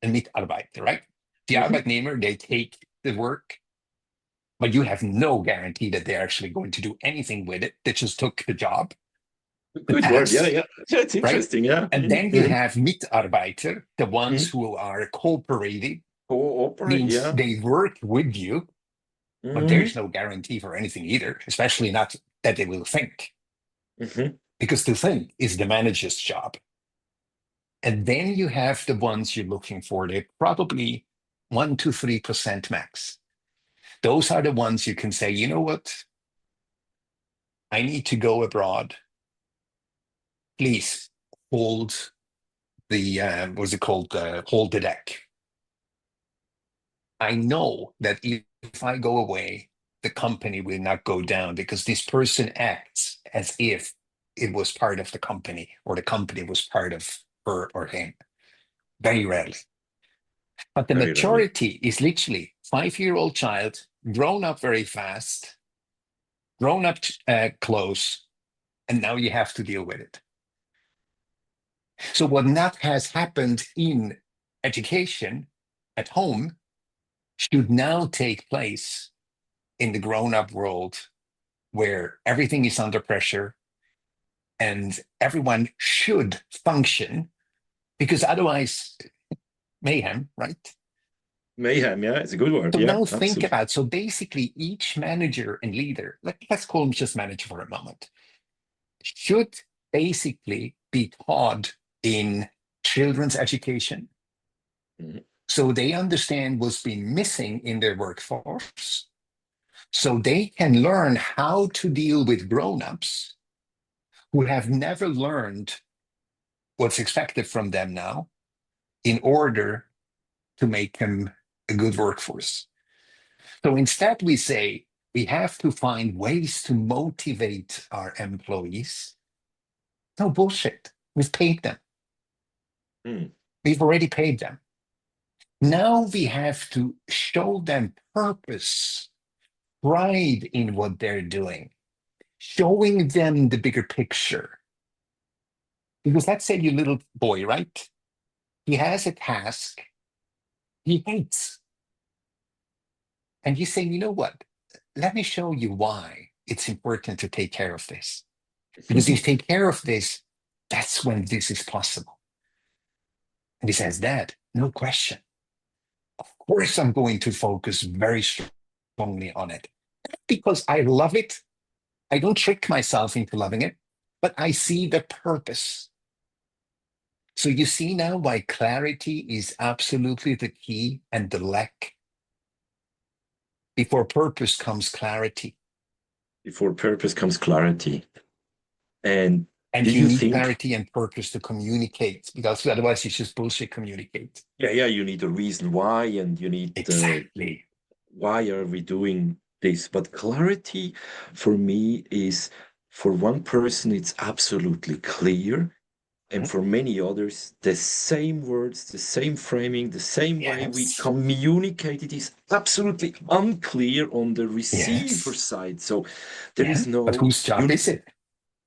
and Mitarbeiter, right? The mhm. Arbeitnehmer, they take the work, but you have no guarantee that they're actually going to do anything with it. They just took the job, the Good word. Yeah, task, yeah. That's right? interesting. Yeah. And then you have Mitarbeiter, the ones Mm. who are cooperating, Cooperate. means Yeah. they work with you, but Hmm. there's no guarantee for anything either, especially not that they will think, Hmm. because to think is the manager's job. And then you have the ones you're looking for. They're probably 1 to 3% max. Those are the ones you can say, you know what? I need to go abroad. Please hold the, what's it called? Hold the deck. I know that if I go away, the company will not go down because this person acts as if it was part of the company or the company was part of her or him. Very rarely. But the Very rarely. majority is literally 5-year-old child, grown up very fast, grown up close, and now you have to deal with it. So what not has happened in education at home should now take place in the grown-up world where everything is under pressure and everyone should function because otherwise mayhem, right? Mayhem. Yeah, it's a good word. So Yeah, now think absolutely. about, so basically each manager and leader, let's call him just manager for a moment, should basically be taught in children's education Mhm. so they understand what's been missing in their workforce, so they can learn how to deal with grown-ups who have never learned what's expected from them now in order to make them a good workforce. So instead, we say we have to find ways to motivate our employees. No bullshit. We've paid them. Mm. We've already paid them. Now we have to show them purpose, pride in what they're doing, showing them the bigger picture. Because let's say your little boy, right? He has a task he hates. And you say, you know what? Let me show you why it's important to take care of this. Because if you take care of this, that's when this is possible. And he says, Dad, no question. Of course, I'm going to focus very strongly on it. Not because I love it. I don't trick myself into loving it, but I see the purpose. So you see now why clarity is absolutely the key and the lack. Before purpose comes clarity. Before purpose comes clarity. And do And you you need think, clarity and purpose to communicate because otherwise it's just bullshit communicate. yeah, yeah, you need a reason why, and you need Exactly. why are we doing this? But clarity for me is for one person, it's absolutely clear. And Mhm. for many others, the same words, the same framing, the same way we Yes. communicate it is absolutely unclear on the receiver Yes. side. So there Yeah. is But no whose job is it?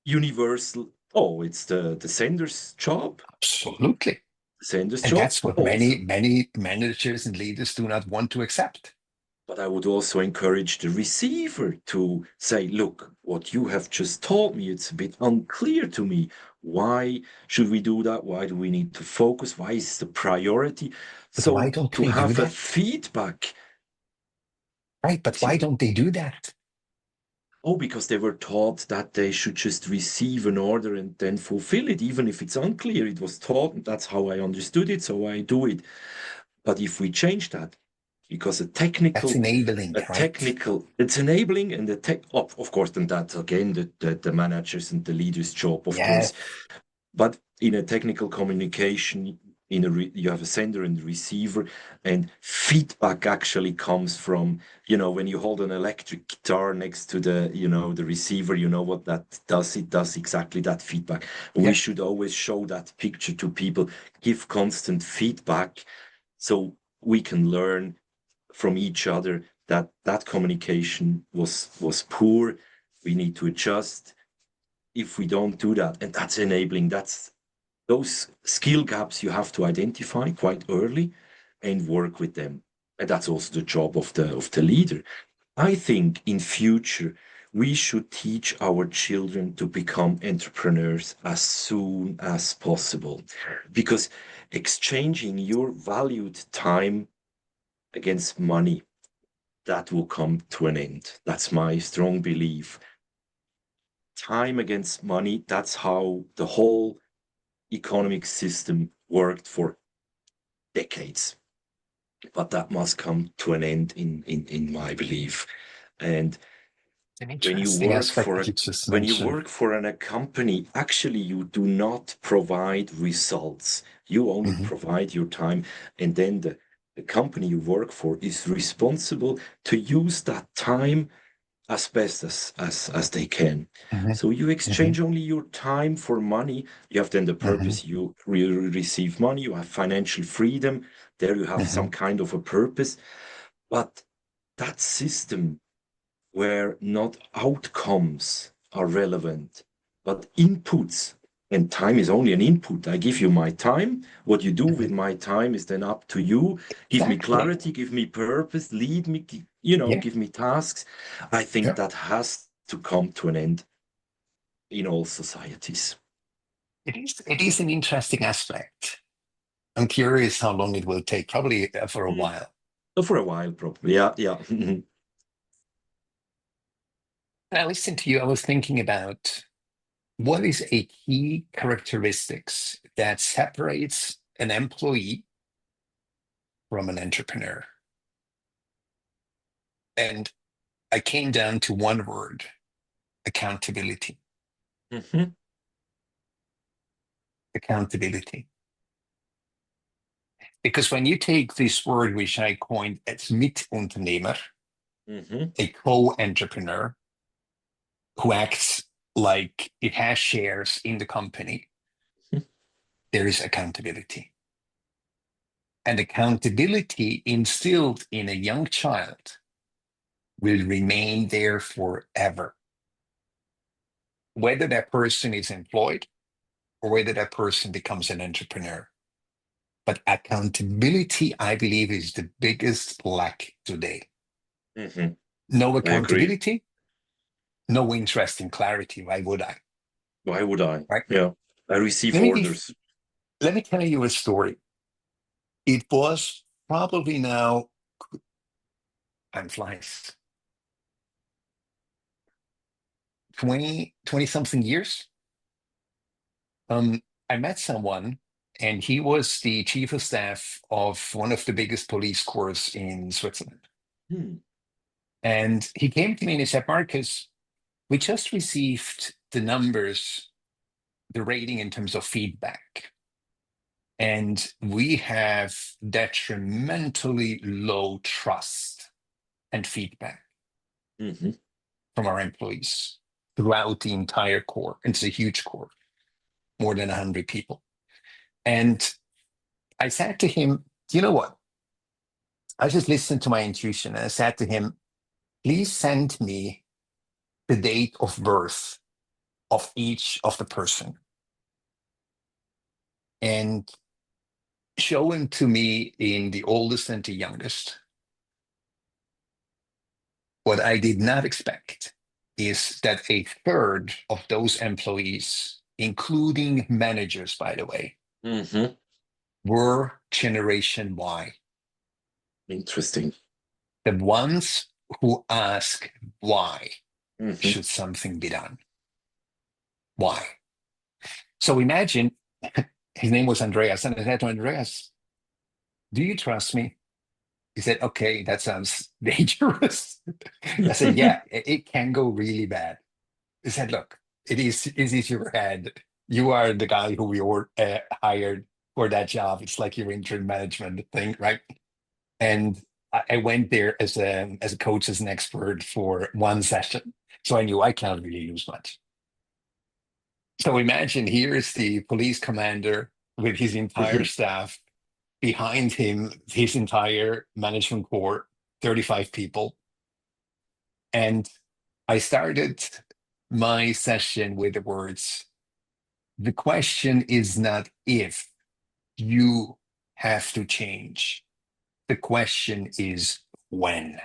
universal, oh, it's the sender's job, Absolutely. the sender's And job. that's what Also, many managers and leaders do not want to accept. but I would also encourage the receiver to say, look, what you have just told me, it's a bit unclear to me. Why should we do that? Why do we need to focus? Why is the priority? But why So don't to we do have a that? feedback, Right. But excuse why me, don't they do that? Oh, because they were taught that they should just receive an order and then fulfill it, even if it's unclear. It was taught, and that's how I understood it, so I do it. But if we change that, because That's enabling, right? it's enabling, and the tech, of course, then that's again the managers and the leaders' job, of course. Yes. But in a technical communication, you have a sender and receiver, and feedback actually comes from, when you hold an electric guitar next to the receiver, you know what that does? It does exactly that feedback. We Yeah. should always show that picture to people, give constant feedback so we can learn from each other that that communication was poor. We need to adjust. If we don't do that, and that's enabling, that's those skill gaps you have to identify quite early and work with them. And that's also the job of the leader. I think in future we should teach our children to become entrepreneurs as soon as possible, because exchanging your valued time against money, that will come to an end. That's my strong belief. Time against money, that's how the whole economic system worked for decades. But that must come to an end in my belief. And An when you interesting work aspect for that a you just when you mentioned. work for a company, actually you do not provide results. You only Hmm. provide your time, and then the company you work for is responsible to use that time as best as they can. Hmm. So you Hmm. exchange only your time for money. You have then the Hmm. purpose. You receive money. You have financial freedom. There you have some Hmm. kind of a purpose. But that system where not outcomes are relevant, but inputs, and time is only an input. I give you my time. What you do with Hmm. my time is then up to you. Give me Exactly. clarity, give me purpose, lead me, Yeah. give me tasks. I think Yeah. that has to come to an end in all societies. It is an interesting aspect. I'm curious how long it will take, probably for a Mhm. while. For a while, probably. Yeah, yeah. When I listened to you, I was thinking about what is a key characteristics that separates an employee from an entrepreneur? And I came down to one word: accountability. Mhm, Accountability. Because when you take this word, which I coined as Mitunternehmer, mhm, a co-entrepreneur who acts like it has shares in the company, mhm, there is accountability. And accountability instilled in a young child will remain there forever, whether that person is employed or whether that person becomes an entrepreneur. But accountability, I believe, is the biggest lack today. mhm. No I agree. accountability, no interest in clarity. Why would I? Why would I? Right? Yeah. I receive Let me be, orders. let me tell you a story. It was probably now, time flies, 20 something years. I met someone, and he was the chief of staff of one of the biggest police corps in Switzerland. Hmm. And he came to me and he said, Marcus, we just received the numbers, the rating in terms of feedback. And we have detrimentally low trust and feedback Mhm. from our employees throughout the entire corps. It's a huge corps, more than 100 people. And I said to him, you know what? I just listened to my intuition and I said to him, please send me the date of birth of each of the person and show him to me in the oldest and the youngest. What I did not expect is that a third of those employees, including managers, by the way, Mhm. were Generation Y, Interesting. the ones who ask why. Hmm. should something be done. Why? So imagine his name was Andreas, and I said to Andreas, do you trust me? He said, okay, that sounds dangerous. I said, yeah, it can go really bad. He said, look, it is your head. You are the guy who we hired for that job. It's like your interim management thing, right? And I went there as a coach, as an expert for one session. So I knew I can't really lose much. So imagine here's the police commander with his entire staff, behind him, his entire management corps, 35 people. And I started my session with the words, the question is not if you have to change. The question is when.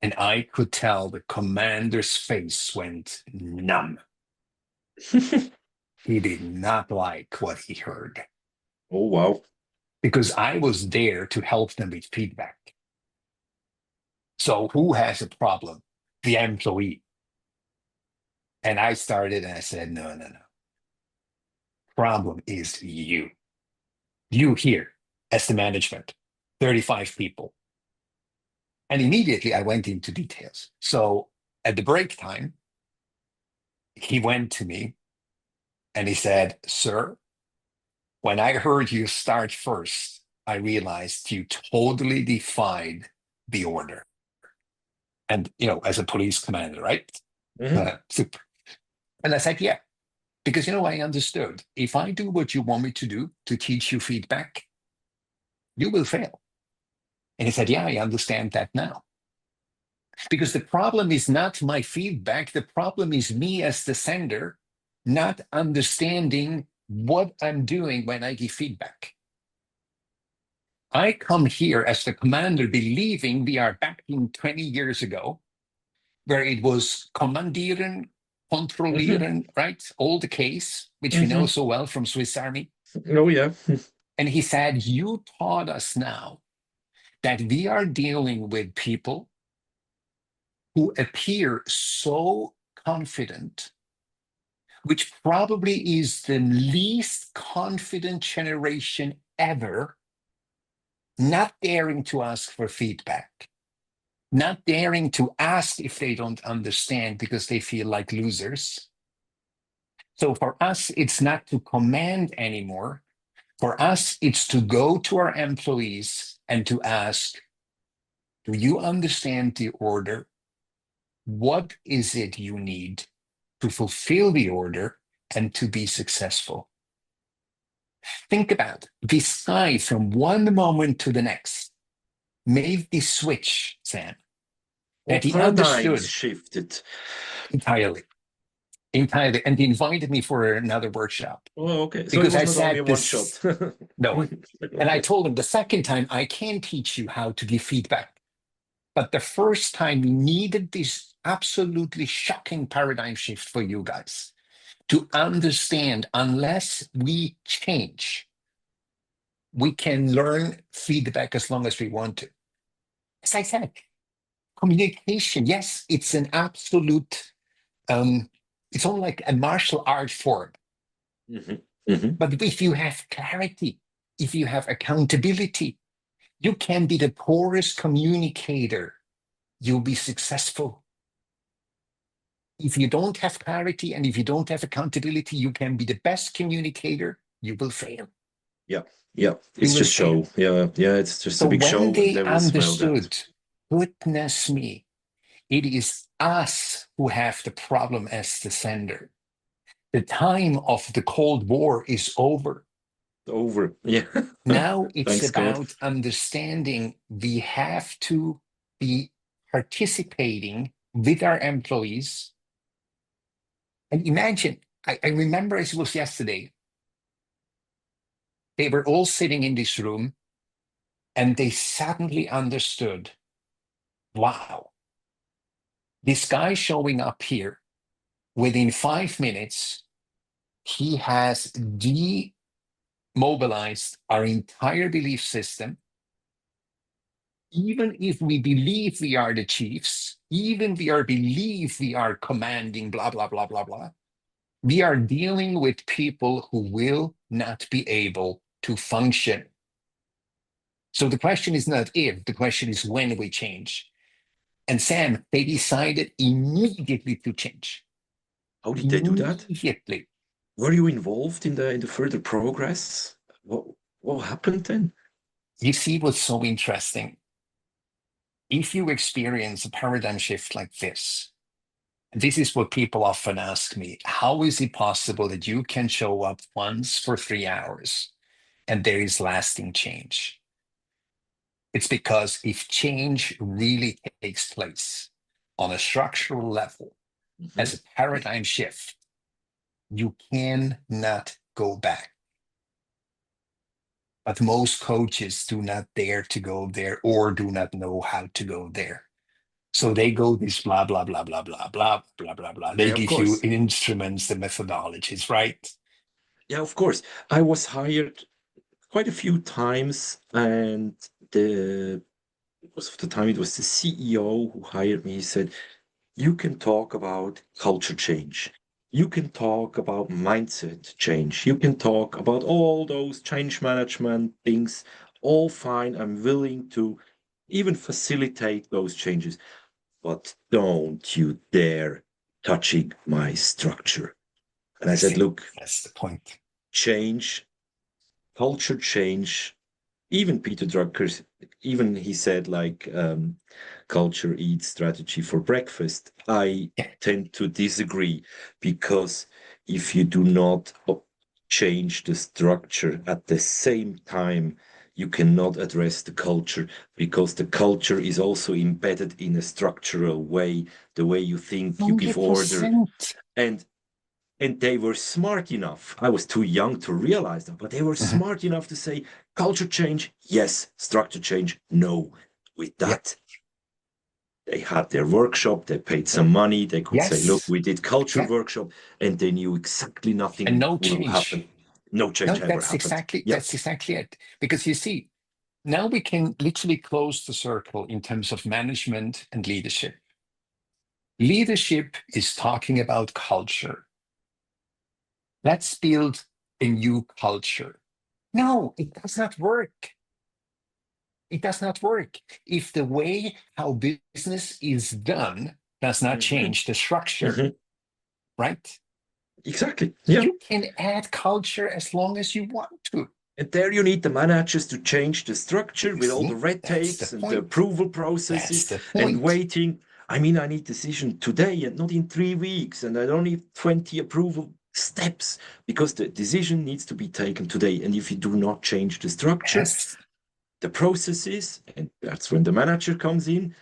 And I could tell the commander's face went numb. He did not like what he heard Oh, wow. because I was there to help them with feedback. So who has a problem? The employee. And I started and I said, no, no, no. Problem is you. You here as the management, 35 people. And immediately I went into details. So at the break time, he went to me and he said, sir, when I heard you start first, I realized you totally defied the order. And, as a police commander, right? Hmm. Super. And I said, yeah, because, I understood if I do what you want me to do to teach you feedback, you will fail. And he said, yeah, I understand that now. Because the problem is not my feedback. The problem is me as the sender not understanding what I'm doing when I give feedback. I come here as the commander believing we are back in 20 years ago, where it was kommandieren, Hmm. kontrollieren, right? Old case, which we know Hmm. so well from Swiss Army. Oh, yeah. And he said, you taught us now that we are dealing with people who appear so confident, which probably is the least confident generation ever, not daring to ask for feedback, not daring to ask if they don't understand because they feel like losers. So for us, it's not to command anymore. For us, it's to go to our employees and to ask, do you understand the order? What is it you need to fulfill the order and to be successful? Think about this guy from one moment to the next made this switch, Sam, All that he paradigms understood shifted. entirely, entirely, and he invited me for another workshop Oh, okay. So it because was I not only said a one shot. this, no, and I Okay. told him the second time I can teach you how to give feedback, but the first time we needed this absolutely shocking paradigm shift for you guys to understand unless we change, we can learn feedback as long as we want to. As I said, communication, yes, it's an absolute, it's all like a martial art form. Hmm. Hmm. But if you have clarity, if you have accountability, you can be the poorest communicator. You'll be successful. If you don't have clarity and if you don't have accountability, you can be the best communicator. You will fail. Yeah. Yeah. You It's will just fail. show. Yeah. Yeah. It's just a So big when show, and they they will smell that. understood, goodness me, it is us who have the problem as the sender. The time of the Cold War is over. Over. Yeah. Now it's Thanks God. about understanding we have to be participating with our employees. And imagine, I remember as it was yesterday, they were all sitting in this room and they suddenly understood, wow, this guy showing up here within 5 minutes, he has demobilized our entire belief system. Even if we believe we are the chiefs, even believe we are commanding, blah, blah, blah, blah, blah, we are dealing with people who will not be able to function. So the question is not if, the question is when we change. And Sam, they decided immediately to change. How did they do that? Immediately. Were you involved in the further progress? What happened then? You see what's so interesting? If you experience a paradigm shift like this is what people often ask me. How is it possible that you can show up once for 3 hours and there is lasting change? It's because if change really takes place on a structural level as Mhm. a paradigm shift, you cannot go back. But most coaches do not dare to go there or do not know how to go there. So they go this blah, blah, blah, blah, blah, blah, blah, blah, blah. They Yeah, of give you course. instruments, the methodologies, right? Yeah, of course. I was hired quite a few times, and the most of the time it was the CEO who hired me. He said, "You can talk about culture change. You can talk about mindset change. You can talk about all those change management things. All fine. I'm willing to even facilitate those changes, but don't you dare touching my structure." And I said, See, "Look, that's the point. change, culture change, even Peter Drucker's, even he said like culture eats strategy for breakfast. I Yeah. tend to disagree because if you do not change the structure at the same time, you cannot address the culture because the culture is also embedded in a structural way, the way you think, you give order. 100%. And they were smart enough. I was too young to realize that, but they were Mhm. smart enough to say culture change, yes, structure change, no. With Yeah. that, they had their workshop, they paid some money, they could say, look, Yes. we did culture Yeah. workshop, and they knew exactly And nothing no will happen. change. No No, change ever happened. Yep. that's exactly it. Because you see, now we can literally close the circle in terms of management and leadership. Leadership is talking about culture. Let's build a new culture. No, it does not work. It does not work. If the way how business is done does not Hmm. change the structure, Hmm. right? Exactly. Yeah. You can add culture as long as you want to. And there you need the managers to change the structure You with all the see, red that's the tapes and the point. approval That's processes the and point. waiting. I mean, I need decision today and not in 3 weeks, and I don't need 20 approval steps because the decision needs to be taken today. And if you do not change the structure, Yes, the processes, and that's when the manager comes in,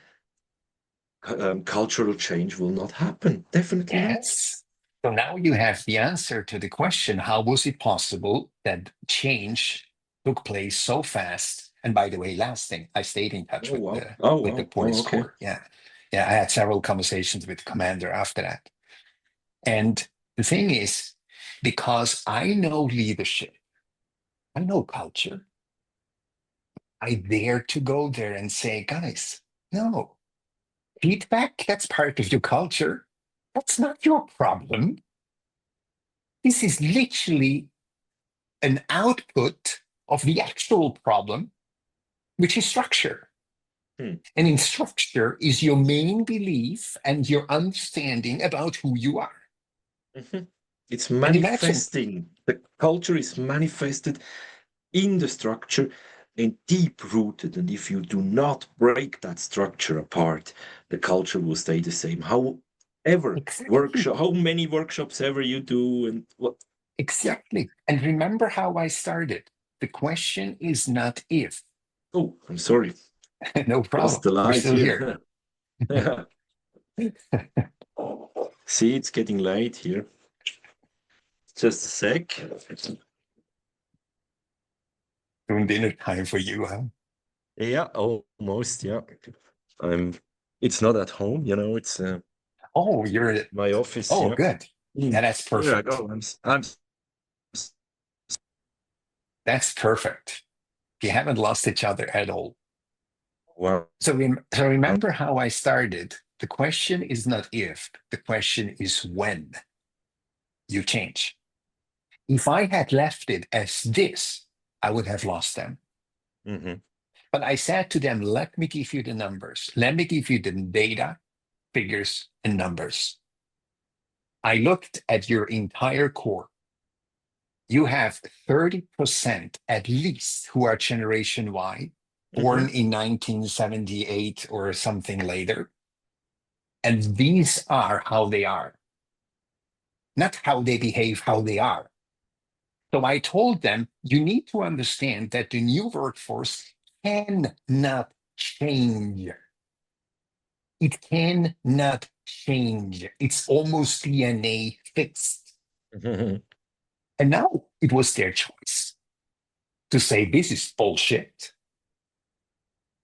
cultural change will not happen. Definitely not. yes. So now you have the answer to the question, how was it possible that change took place so fast? And by the way, lasting, I stayed in touch Oh, wow. the Oh, with the wow. Oh, police okay. corps. Yeah. Yeah, I had several conversations with the commander after that. And the thing is, because I know leadership, I know culture, I dare to go there and say, guys, no, feedback, that's part of your culture. That's not your problem. This is literally an output of the actual problem, which is structure. Hmm. And in structure is your main belief and your understanding about who you are. Mhm. It's And imagine, manifesting. The culture is manifested in the structure and deep rooted. And if you do not break that structure apart, the culture will stay the same. However, exactly, workshop, how many workshops ever you do, and what? Yeah. exactly. And remember how I started. The question is not if. Oh, I'm sorry. No Lost problem. the We're light still here. here. Yeah. See, it's getting late here. Just a sec. Doing dinner time for you, huh? Yeah, almost. Yeah. I'm. It's not at home, it's Oh, you're. my office. Oh, Yeah. good. Yeah, that's Here I perfect. go. I'm That's perfect. We haven't lost each other at all. Wow. So remember how I started. The question is not if, the question is when you change. If I had left it as this, I would have lost them. Hmm. But I said to them, let me give you the numbers. Let me give you the data, figures, and numbers. I looked at your entire core. You have 30% at least who are Generation Y, born Hmm. in 1978 or something later. And these are how they are, not how they behave, how they are. So I told them, you need to understand that the new workforce cannot change. It cannot change. It's almost DNA fixed. Hmm. And now it was their choice to say, this is bullshit.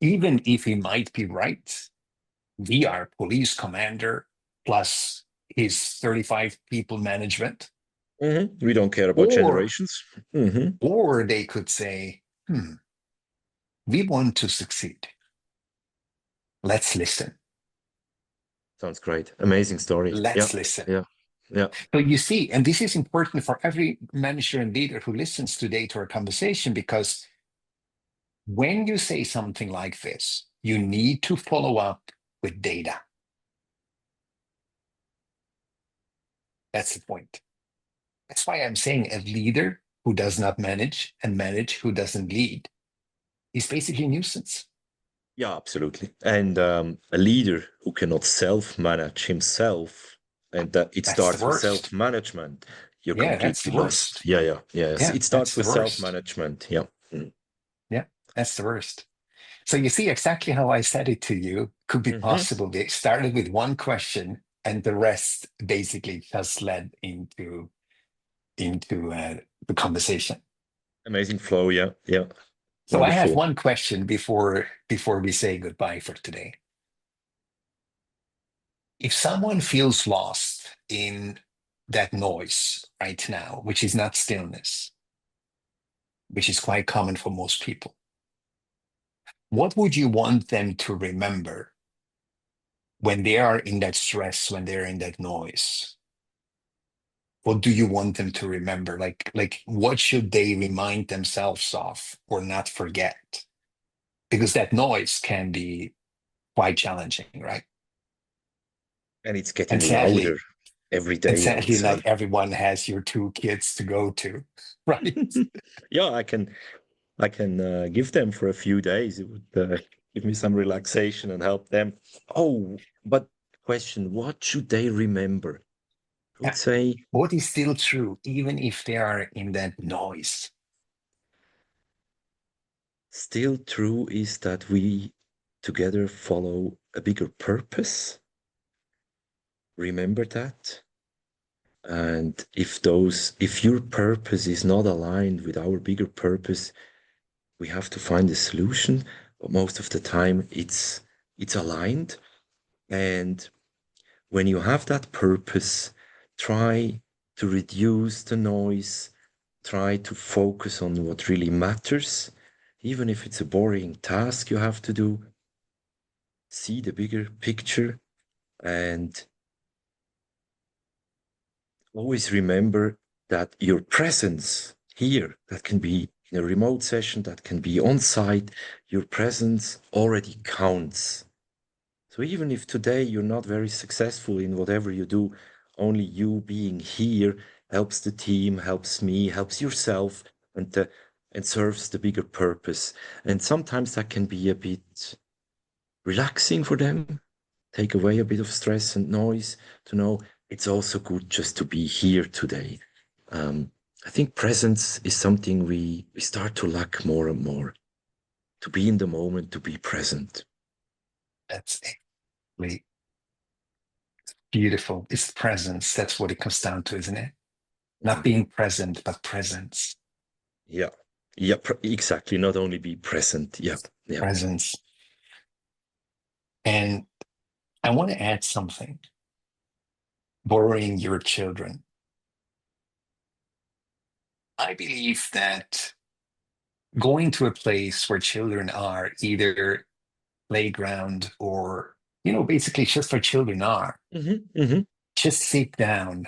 Even if he might be right, we are police commander plus his 35 people management. Hmm. We don't care about Or, generations. Hmm. or they could say, we want to succeed. Let's listen. Sounds great. Amazing story. Yeah. Let's listen. Yeah. Yeah. So you see, and this is important for every manager and leader who listens today to our conversation, because when you say something like this, you need to follow up with data. That's the point. That's why I'm saying a leader who does not manage and manage who doesn't lead is basically a nuisance. Yeah, absolutely. And a leader who cannot self-manage himself, and that it That's the starts with worst. self-management, you're Yeah, that's completely the lost. worst. Yeah, yeah, yes. Yeah, It starts that's the with worst. self-management. Yeah. Mm. Yeah, that's the worst. So you see exactly how I said it to you could be Hmm. possible. They started with one question and the rest basically just led into the conversation. Amazing flow. Yeah, yeah. So I have Wonderful. one question before we say goodbye for today. If someone feels lost in that noise right now, which is not stillness, which is quite common for most people, what would you want them to remember when they are in that stress, when they're in that noise? What do you want them to remember? Like what should they remind themselves of or not forget? Because that noise can be quite challenging, right? And it's getting And louder sadly, every and day, I would sadly, say. not everyone has your two kids to go to, right? Yeah, I can give them for a few days. It would give me some relaxation and help them. Oh, but question, what should they remember? I would Yeah. say What is still true, even if they are in that noise? still true is that we together follow a bigger purpose. Remember that. And if your purpose is not aligned with our bigger purpose, we have to find a solution. But most of the time it's aligned. And when you have that purpose, try to reduce the noise, try to focus on what really matters, even if it's a boring task you have to do. See the bigger picture and always remember that your presence here, that can be in a remote session, that can be on site, your presence already counts. So even if today you're not very successful in whatever you do, only you being here helps the team, helps me, helps yourself, and serves the bigger purpose. And sometimes that can be a bit relaxing for them, take away a bit of stress and noise to know it's also good just to be here today. Um, I think presence is something we start to lack more and more. To be in the moment, to be present. That's really beautiful. It's presence. That's what it comes down to, isn't it? Not Mhm. being present, but presence. Yeah. Yeah, exactly. Not only be present. Yeah. Yeah. Presence. And I want to add something. Borrowing your children. I believe that going to a place where children are either playground or, basically just where children are. Hmm. Just sit down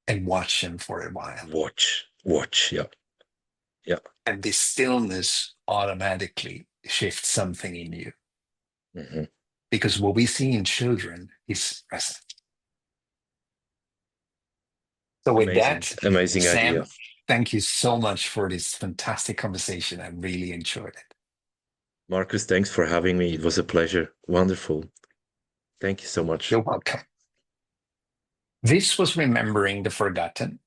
and watch them for a while. Watch. Yeah. Yeah. And this stillness automatically shifts something in you. Hmm. Because what we see in children is present. So with that, Amazing idea. Sam, thank you so much for this fantastic conversation. I really enjoyed it. Marcus, thanks for having me. It was a pleasure. Wonderful. Thank you so much. You're welcome. This was Remembering the Forgotten,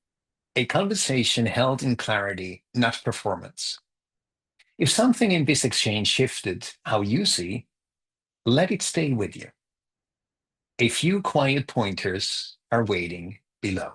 a conversation held in clarity, not performance. If something in this exchange shifted how you see, let it stay with you. A few quiet pointers are waiting below.